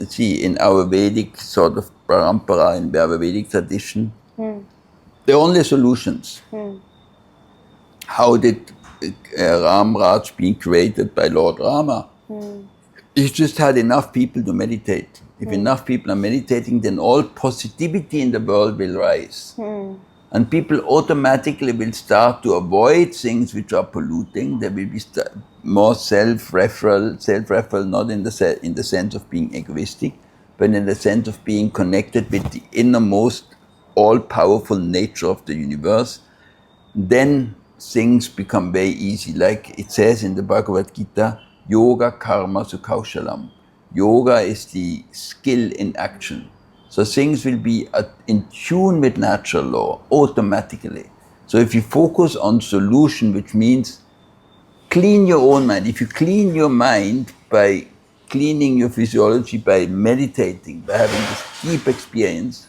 see, in our Vedic sort of parampara, in our Vedic tradition, the only solutions. How did Ram Raj being created by Lord Rama? He just had enough people to meditate. If enough people are meditating, then all positivity in the world will rise. And people automatically will start to avoid things which are polluting. There will be more self-referral, not in the sense of being egoistic, but in the sense of being connected with the innermost, all-powerful nature of the universe. Then things become very easy. Like it says in the Bhagavad Gita, Yoga Karma Sukhaushalam. Yoga is the skill in action. So things will be in tune with natural law automatically. So if you focus on solution, which means clean your own mind. If you clean your mind by cleaning your physiology by meditating, by having this deep experience,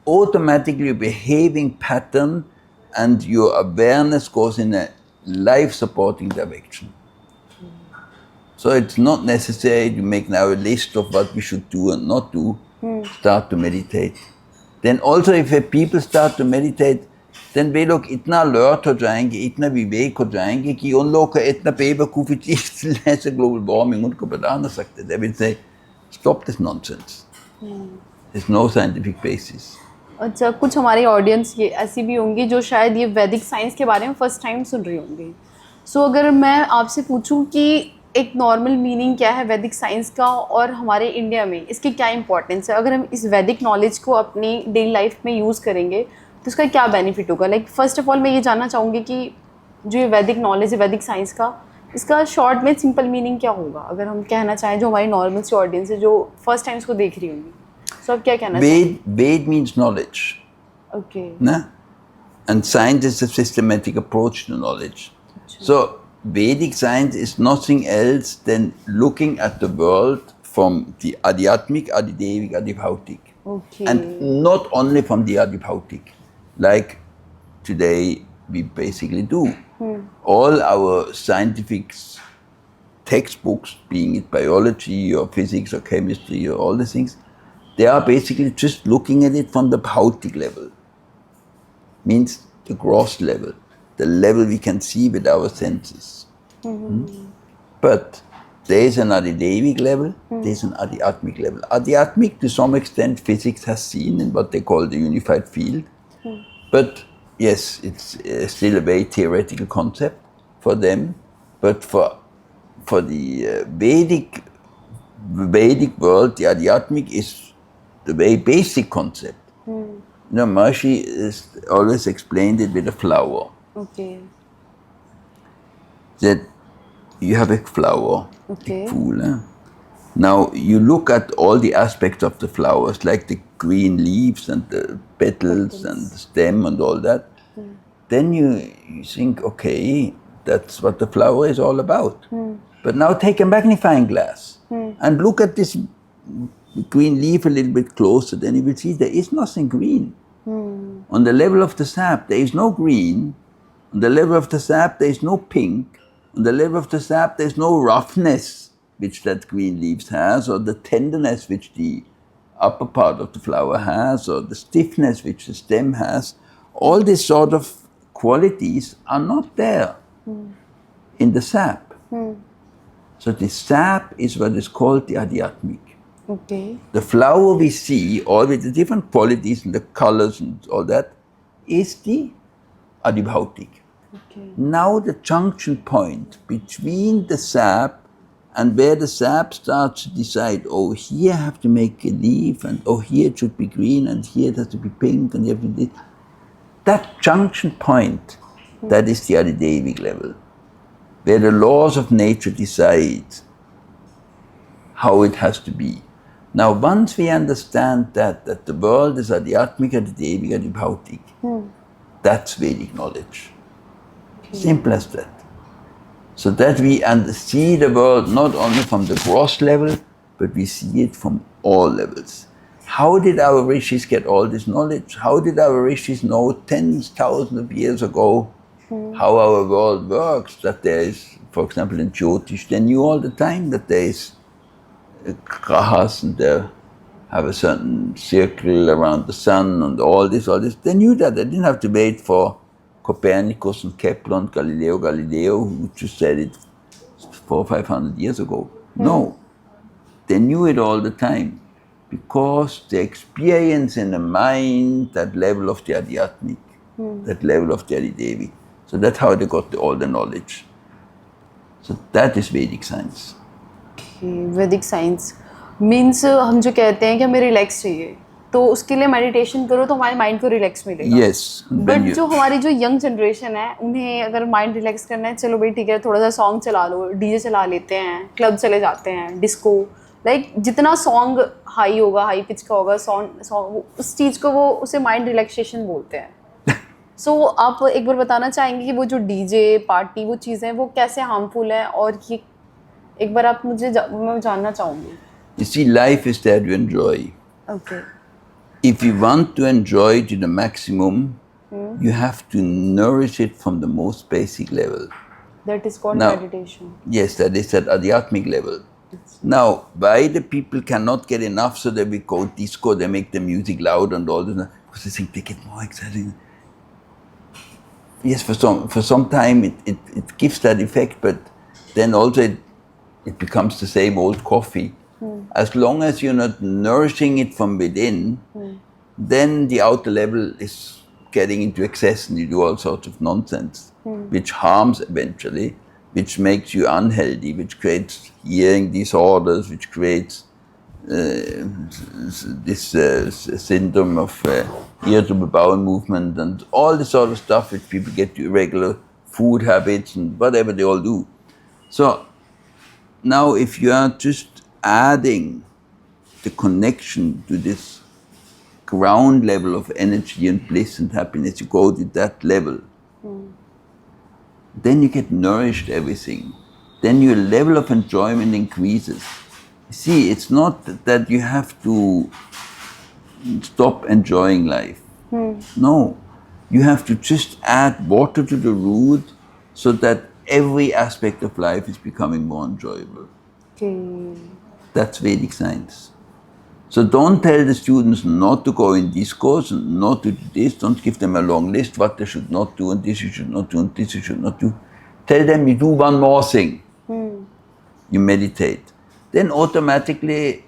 automatically your behaving pattern and your awareness goes in a life-supporting direction. So it's not necessary to make now a list of what we should do and not do. Start to meditate. Then also if people start to meditate, then वे लोग इतना alert हो जाएंगे, इतना विवेक हो जाएंगे कि उन लोग का इतना बेवकूफ़ी चीज़ जैसे global warming उनको बता ना सकते. They will say, stop this nonsense. There's no scientific basis. अच्छा, कुछ हमारे ऑडियंस ये ऐसी भी होंगी जो शायद ये वैदिक साइंस के बारे में फर्स्ट टाइम सुन रही होंगी. सो अगर मैं आपसे पूछूं कि एक नॉर्मल मीनिंग क्या है वैदिक साइंस का और हमारे इंडिया में इसकी क्या इंपॉर्टेंस है, अगर हम इस वैदिक नॉलेज को अपनी डेली लाइफ में यूज़ करेंगे तो इसका क्या बेनिफिट होगा. लाइक फर्स्ट ऑफ ऑल मैं ये जानना चाहूँगी कि जो ये वैदिक नॉलेज है वैदिक साइंस का, इसका शॉर्ट में सिंपल मीनिंग क्या होगा अगर हम कहना चाहें जो हमारी नॉर्मल सी ऑडियंस है जो फर्स्ट टाइम इसको देख रही होंगी. सो आप क्या कहना चाहेंगे. Ved means knowledge. Okay. Nah? And science is a systematic approach to knowledge. So Vedic science is nothing else than looking at the world from the Adhyatmic, Adidevic, Adibhautic. Okay. And not only from the Adibhautic, like today we basically do. All our scientific textbooks, being it biology or physics or chemistry or all the things, they are basically just looking at it from the Bhautic level. Means the gross level, the level we can see with our senses. But there is an Adidevic level, there is an Adhyatmic level. Adhyatmic, to some extent, physics has seen in what they call the unified field. But yes, it's still a very theoretical concept for them. But for the Vedic world, the Adhyatmic is the very basic concept. You know, Maharishi always explained it with a flower. Okay. That you have a flower, Okay. a pool. Now you look at all the aspects of the flowers, like the green leaves and the petals and the stem and all that. Then you think, okay, that's what the flower is all about. But now take a magnifying glass and look at this green leaf a little bit closer, then you will see there is nothing green. On the level of the sap, there is no green. On the level of the sap, there is no pink. On the level of the sap, there is no roughness which that green leaf has, or the tenderness which the upper part of the flower has, or the stiffness which the stem has. All these sort of qualities are not there in the sap. So the sap is what is called the Adhyatmic. Okay. The flower we see, all with the different qualities and the colors and all that, is the Adibhautic. Okay. Now the junction point between the sap and where the sap starts to decide, oh, here I have to make a leaf, and oh, here it should be green, and here it has to be pink, and you have to do that junction point, that is the Adidevic level, where the laws of nature decide how it has to be. Now, once we understand that the world is Adhyatmic, Adidevic, Adibhautic, that's Vedic knowledge. Simple as that. So that we see the world not only from the gross level, but we see it from all levels. How did our rishis get all this knowledge? How did our rishis know tens, thousands of years ago how our world works? That there is, for example, in Jyotish, they knew all the time that there is grahas and they have a certain circle around the sun and all this. They knew that. They didn't have to wait for Copernicus and Kepler and Galileo, who just said it 400 or 500 years ago. No, they knew it all the time because they experience in the mind that level of the Adhyatmic, that level of the Adidevic. So that's how they got all the knowledge. So that is Vedic science. वैदिक science means हम जो कहते हैं कि हमें relax चाहिए तो उसके लिए मेडिटेशन करो तो हमारे माइंड को रिलैक्स मिलेगा. Yes. बट जो हमारी जो यंग जनरेशन है उन्हें अगर माइंड रिलैक्स करना है, चलो भाई ठीक है, थोड़ा सा सॉन्ग चला लो, डीजे चला लेते हैं, क्लब चले जाते हैं, डिस्को, लाइक जितना सॉन्ग हाई होगा, हाई पिच का होगा सॉन्ग उस चीज़ को वो उसे माइंड रिलैक्सेशन बोलते हैं. सो आप एक बार बताना चाहेंगे कि वो जो डीजे पार्टी वो चीज़ें वो कैसे हार्मफुल हैं और ये एक बार आप मैं जानना चाहूँगी. You see, life is there to enjoy. Okay. If you want to enjoy to the maximum, you have to nourish it from the most basic level. That is called Now, meditation. yes, that is at adhyatmic level. Now, why the people cannot get enough, so that we go disco, they make the music loud and all this, because they think they get more exciting. Yes, for some time it gives that effect, but then also it becomes the same old coffee. As long as you're not nourishing it from within, then the outer level is getting into excess and you do all sorts of nonsense, which harms eventually, which makes you unhealthy, which creates hearing disorders, which creates this syndrome of irritable bowel movement and all this sort of stuff which people get to irregular food habits and whatever they all do. So now if you are just adding the connection to this ground level of energy and bliss and happiness, you go to that level, then you get nourished everything. Then your level of enjoyment increases. See, it's not that you have to stop enjoying life. No, you have to just add water to the root so that every aspect of life is becoming more enjoyable. Okay. That's Vedic science. So don't tell the students not to go in this course and not to do this. Don't give them a long list what they should not do and this you should not do and this you should not do. Tell them you do one more thing. You meditate. Then automatically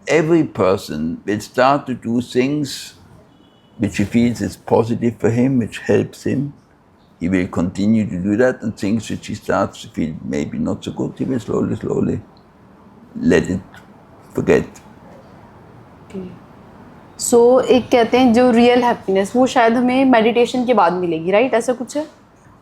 every person will start to do things which he feels is positive for him, which helps him. He will continue to do that, and things which he starts to feel maybe not so good, he will slowly let it forget. सो एक कहते हैं जो real happiness वो शायद हमें meditation के बाद मिलेगी, राइट? ऐसा कुछ है.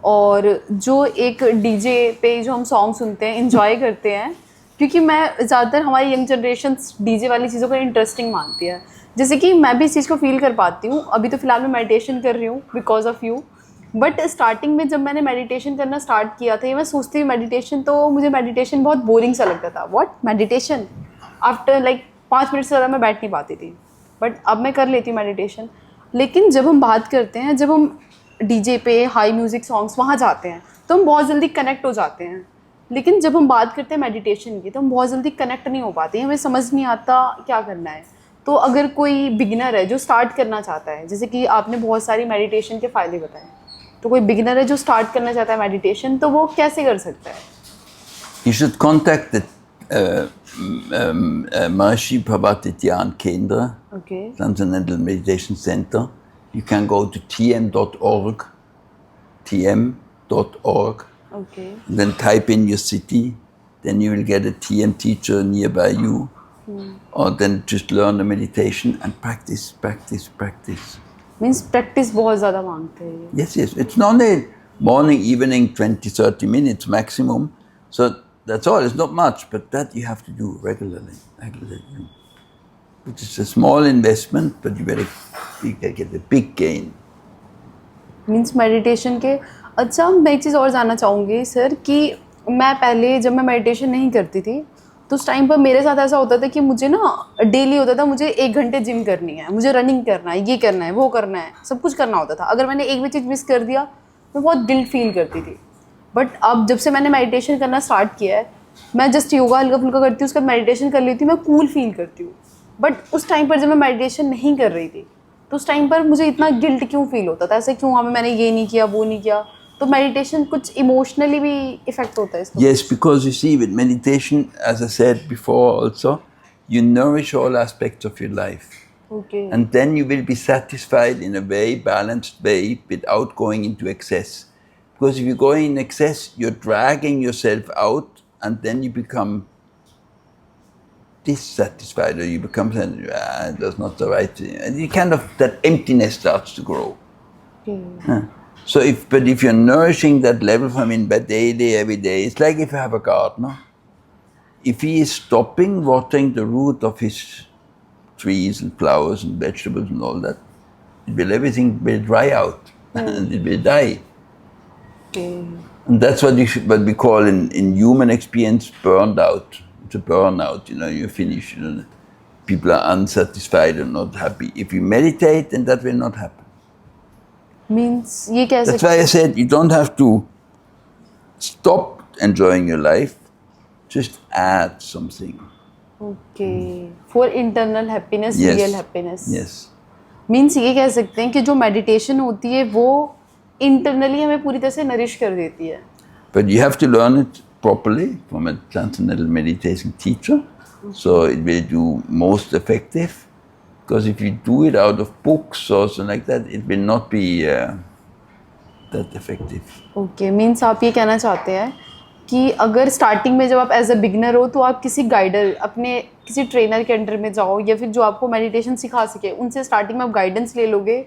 और जो एक डीजे पे जो हम सॉन्ग सुनते हैं, इंजॉय करते हैं, क्योंकि मैं ज़्यादातर हमारी यंग जनरेशन डीजे वाली चीज़ों को इंटरेस्टिंग मानती है. जैसे कि मैं भी इस चीज़ को फील कर पाती हूँ. अभी तो फ़िलहाल मैं मेडिटेशन कर रही हूँ because of you. But starting में जब मैंने मेडिटेशन करना स्टार्ट किया था, मैं सोचती हूँ मेडिटेशन, तो मुझे मेडिटेशन बहुत बोरिंग सा लगता था. What meditation? After like 5 minute से ज़्यादा मैं बैठ नहीं पाती थी. बट अब मैं कर लेती हूँ मेडिटेशन. लेकिन जब हम बात करते हैं, जब हम डीजे पे हाई म्यूज़िक सॉन्ग्स वहाँ जाते हैं तो हम बहुत जल्दी कनेक्ट हो जाते हैं. लेकिन जब हम बात करते हैं मेडिटेशन की तो हम बहुत जल्दी कनेक्ट नहीं हो पाते हैं. हमें समझ नहीं आता क्या करना है. तो अगर कोई बिगिनर है जो स्टार्ट करना चाहता है, जैसे कि आपने बहुत सारी मेडिटेशन के फ़ायदे बताए, तो कोई बिगिनर है जो स्टार्ट करना चाहता है मेडिटेशन, तो वो कैसे कर सकता है? You should contact the Maharishi Bhavati Dhyan Kendra, Okay. Transcendental Meditation Center. You can go to tm.org, tm.org, Okay. then type in your city, then you will get a TM teacher nearby you, or then just learn the meditation and practice. Means practice बहुत ज़्यादा मांगते हैं ये. Yes, it's not only morning, evening, 20-30 minutes maximum, so that's all. It's not much, but that you have to do regularly. It is a small investment, but you can get a big gain. Means meditation के. अच्छा, मैं एक चीज़ और जानना चाहूँगी sir कि मैं पहले जब मैं मेडिटेशन नहीं करती थी तो उस टाइम पर मेरे साथ ऐसा होता था कि मुझे ना डेली होता था, मुझे 1 घंटे जिम करनी है, मुझे रनिंग करना है, ये करना है, वो करना है, सब कुछ करना होता था. अगर मैंने एक भी चीज़ मिस कर दिया मैं बहुत गिल्ट फील करती थी. बट अब जब से मैंने मेडिटेशन करना स्टार्ट किया है, मैं जस्ट योगा हल्का फुल्का करती हूँ, उसका मेडिटेशन कर लेती हूँ, मैं कूल फील करती हूँ. बट उस टाइम पर जब मैं मेडिटेशन नहीं कर रही थी तो उस टाइम पर मुझे इतना गिल्ट क्यों फील होता था, ऐसे क्यों, हमें मैंने ये नहीं किया, वो नहीं किया. तो मेडिटेशन कुछ इमोशनली भी इफेक्ट होता है इसका? Yes, because you see, with meditation, as I said before also, you nourish all aspects of your life. Okay. And then you will be satisfied in a very balanced way without going into excess. Because if you go in excess, you're dragging yourself out and then you become dissatisfied, or you become, that's not the right thing. And you kind of, that emptiness starts to grow. Okay. So if you're nourishing that level from in daily, every day, it's like if you have a gardener. If he is stopping watering the root of his trees and flowers and vegetables and all that, everything will dry out and it will die. Okay. And that's what we call in human experience burned out. It's a burnout, you're finished. People are unsatisfied and not happy. If you meditate, then that will not happen. Means ये कह That's सकते why I said you don't have to stop enjoying your life, just add something. Okay. For internal happiness, Yes. real happiness. Yes. Means ये कह सकते हैं कि जो meditation होती है वो इंटरनली हमें पूरी तरह से नरिश कर देती है. But you have to learn it properly from a transcendental meditation teacher, so it will do most effective. Because if you do it out of books or something like that, it will not be that effective. Okay. Means आप ये कहना चाहते हैं कि अगर starting में जब आप एज अ बिगनर हो तो आप किसी गाइडर अपने किसी ट्रेनर के अंडर में जाओ या फिर जो आपको मेडिटेशन सिखा सके उनसे स्टार्टिंग में आप गाइडेंस ले लोगे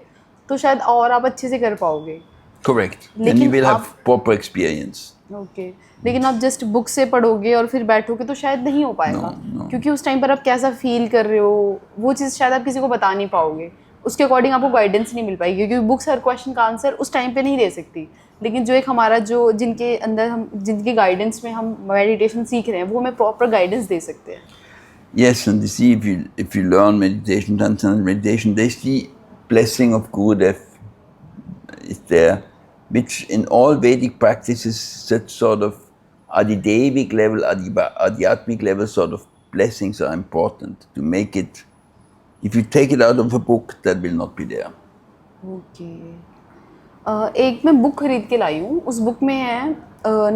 तो शायद और आप अच्छे से कर पाओगे. Correct. Then you लेकिन will have आप proper experience. ओके. लेकिन आप जस्ट बुक से पढ़ोगे और फिर बैठोगे तो शायद नहीं हो पाएगा. No. क्योंकि उस टाइम पर आप कैसा फील कर रहे हो वो चीज़ शायद आप किसी को बता नहीं पाओगे. उसके अकॉर्डिंग आपको गाइडेंस नहीं मिल पाएगी क्योंकि बुक्स हर क्वेश्चन का आंसर उस टाइम पे नहीं दे सकती. लेकिन जो एक हमारा जो जिनके अंदर हम जिनके गाइडेंस में हम मेडिटेशन सीख रहे हैं वो हमें प्रॉपर गाइडेंस दे सकते हैं. Yes, and you see, if you learn meditation, transcendental meditation, there's the blessing of Gurudev is there, which in all Vedic practices, such sort of Adidevic level, Adhyatmic level sort of blessings are important to make it. If you take it out of a book, that will not be there. Okay. एक मैं book खरीद के लाई हूँ. उस book में है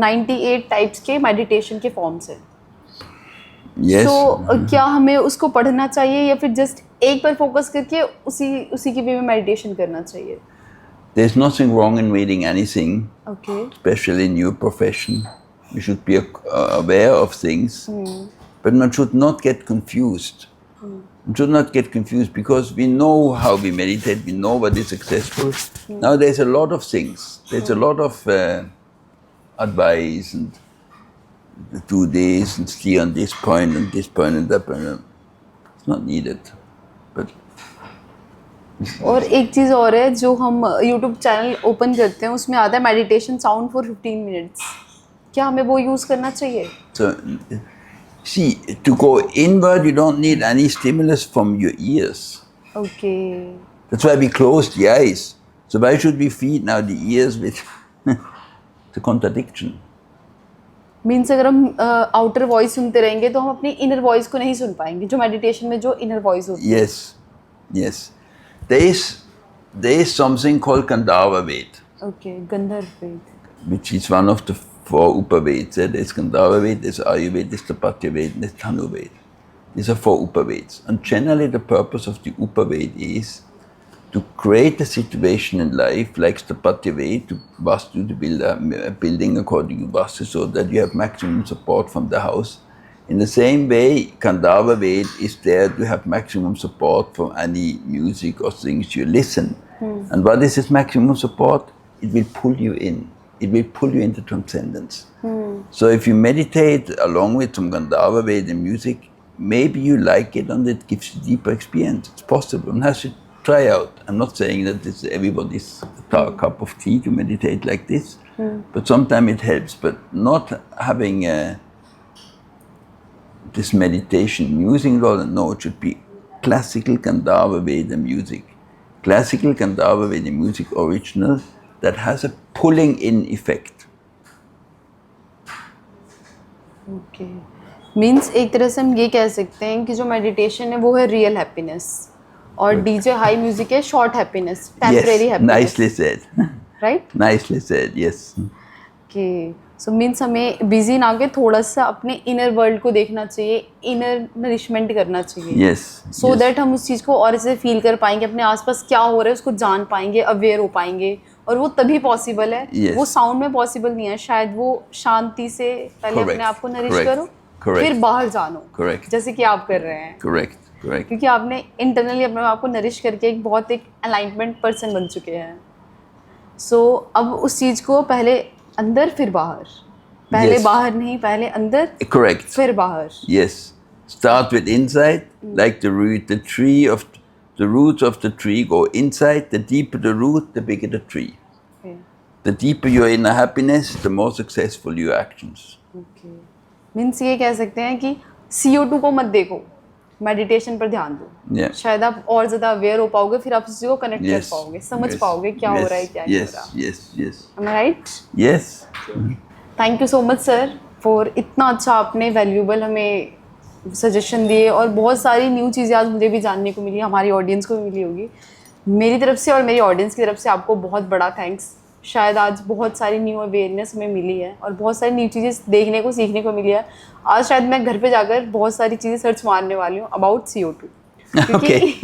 98 types के meditation के फॉर्म्स हैं. Yes. तो क्या हमें उसको पढ़ना चाहिए या फिर जस्ट एक पर फोकस करके उसी की वे में मेडिटेशन करना चाहिए? There's nothing wrong in reading anything, okay. especially in your profession. You should be aware of things, but one should not get confused. One should not get confused because we know how we meditate, we know what is successful. Now there's a lot of things. There's a lot of advice and do this and stay on this point and this point and that point. It's not needed. But और एक चीज़ और है जो हम YouTube channel open करते हैं उसमें आता है मेडिटेशन साउंड फॉर 15 मिनट्स. क्या हमें वो यूज़ करना चाहिए? so, see, to go inward, you don't need any stimulus from your ears. Okay. That's why we close the eyes. So why should we feed now the ears with the contradiction? Means अगर हम outer voice सुनते रहेंगे तो हम अपनी inner voice को नहीं सुन पाएंगे जो मेडिटेशन में जो इनर वॉइस होती है. Yes. There is something called Gandharva Ved, okay. Gandharva Veda. which is one of the 4 Upaveds. There's Gandharva Ved, there's Ayurveda, there's Tapatya Ved, and there's Dhanu Ved. These are 4 Upaveds. And generally the purpose of the Upaved is to create a situation in life like Tapatya Ved, to Vastu, to build a building according to Vastu so that you have maximum support from the house. In the same way, Gandharva Ved is there to have maximum support from any music or things you listen. And what is this maximum support? It will pull you in. It will pull you into transcendence. So if you meditate along with some Gandharva Ved and music, maybe you like it and it gives you deeper experience. It's possible. One has to try out. I'm not saying that it's everybody's cup of tea to meditate like this, but sometimes it helps. But not having this meditation using all, no, it should be classical Gandharva Veda music. Classical Gandharva Veda music original that has a pulling in effect. Okay. Means एक तरह से हम ये कह सकते हैं कि जो मेडिटेशन है वो है रियल हैप्पीनेस और डीजे हाई म्यूजिक है short happiness, temporary Yes, happiness. nicely said. Right. Nicely said, yes. Okay. So means हमें बिजी ना के थोड़ा सा अपने इनर वर्ल्ड को देखना चाहिए, इनर नरिशमेंट करना चाहिए. Yes. सो दैट हम उस चीज़ को और ऐसे फील कर पाएंगे, अपने आसपास क्या हो रहा है उसको जान पाएंगे, अवेयर हो पाएंगे. और वो तभी पॉसिबल है. Yes. वो साउंड में पॉसिबल नहीं है. शायद वो शांति से पहले Correct. अपने आप को नरिश Correct. करो, Correct. फिर बाहर जानो. Correct. जैसे कि आप कर रहे हैं. Correct. क्योंकि आपने इंटरनली अपने आप को नरिश करके एक बहुत एक अलाइनमेंट पर्सन बन चुके हैं. सो अब उस चीज़ को पहले अंदर फिर बाहर, पहले Yes. बाहर नहीं, पहले अंदर Correct. फिर बाहर. Yes. Start with inside, like the root, the roots of the tree go inside. The deeper the root, the bigger the tree. Okay. The deeper your inner happiness, the more successful your actions. Okay, means ये कह सकते हैं कि CO2 को मत देखो, meditation पर ध्यान दो. Yeah. शायद आप और ज़्यादा अवेयर हो पाओगे, फिर आप उसी को कनेक्ट कर Yes. पाओगे, समझ Yes. पाओगे क्या हो रहा है, Yes. क्या नहीं हो Yes. रहा. Yes. Yes. Am I right? Yes. Thank you so much sir for इतना अच्छा आपने वैल्यूएबल हमें सजेशन दिए, और बहुत सारी न्यू चीज़ें आज मुझे भी जानने को मिली, हमारी ऑडियंस को भी मिली होगी. मेरी तरफ से और मेरी ऑडियंस की तरफ से आपको बहुत बड़ा थैंक्स. शायद आज बहुत सारी न्यू अवेयरनेस हमें मिली है और बहुत सारी न्यू चीज़ें देखने को सीखने को मिली है. आज शायद मैं घर पे जाकर बहुत सारी चीज़ें सर्च मारने वाली हूँ अबाउट CO2, क्योंकि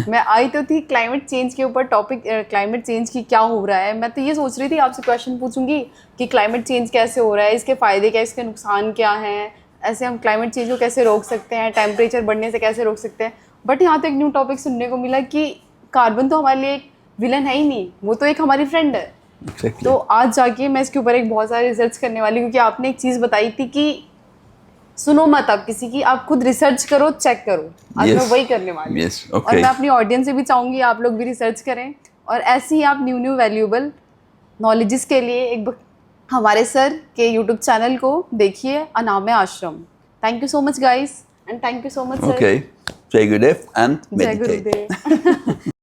मैं आई तो थी क्लाइमेट चेंज के ऊपर टॉपिक, क्लाइमेट चेंज की क्या हो रहा है. मैं तो ये सोच रही थी आपसे क्वेश्चन पूछूंगी कि क्लाइमेट चेंज कैसे हो रहा है, इसके फ़ायदे क्या, इसके नुकसान क्या हैं, ऐसे हम क्लाइमेट चेंज को कैसे रोक सकते हैं, टेम्परेचर बढ़ने से कैसे रोक सकते हैं. बट यहाँ तो एक न्यू टॉपिक सुनने को मिला कि कार्बन तो हमारे लिए एक विलन है ही नहीं, वो तो एक हमारी फ्रेंड है. Exactly. तो आज जाके मैं इसके ऊपर एक बहुत सारे रिसर्च करने वाली हूँ, क्योंकि आपने एक चीज़ बताई थी कि सुनो मत आप किसी की, आप खुद रिसर्च करो, चेक करो. आज Yes. मैं वही करने वाली हूँ. Yes. और Okay. मैं अपनी ऑडियंस से भी चाहूँगी आप लोग भी रिसर्च करें, और ऐसे ही आप न्यू वैल्यूएबल नॉलेजेस के लिए हमारे सर के यूट्यूब चैनल को देखिए, अनामे आश्रम. Thank you so much guys, and thank you so much sir. Okay. Say good if and जय meditate. गुरुदेव.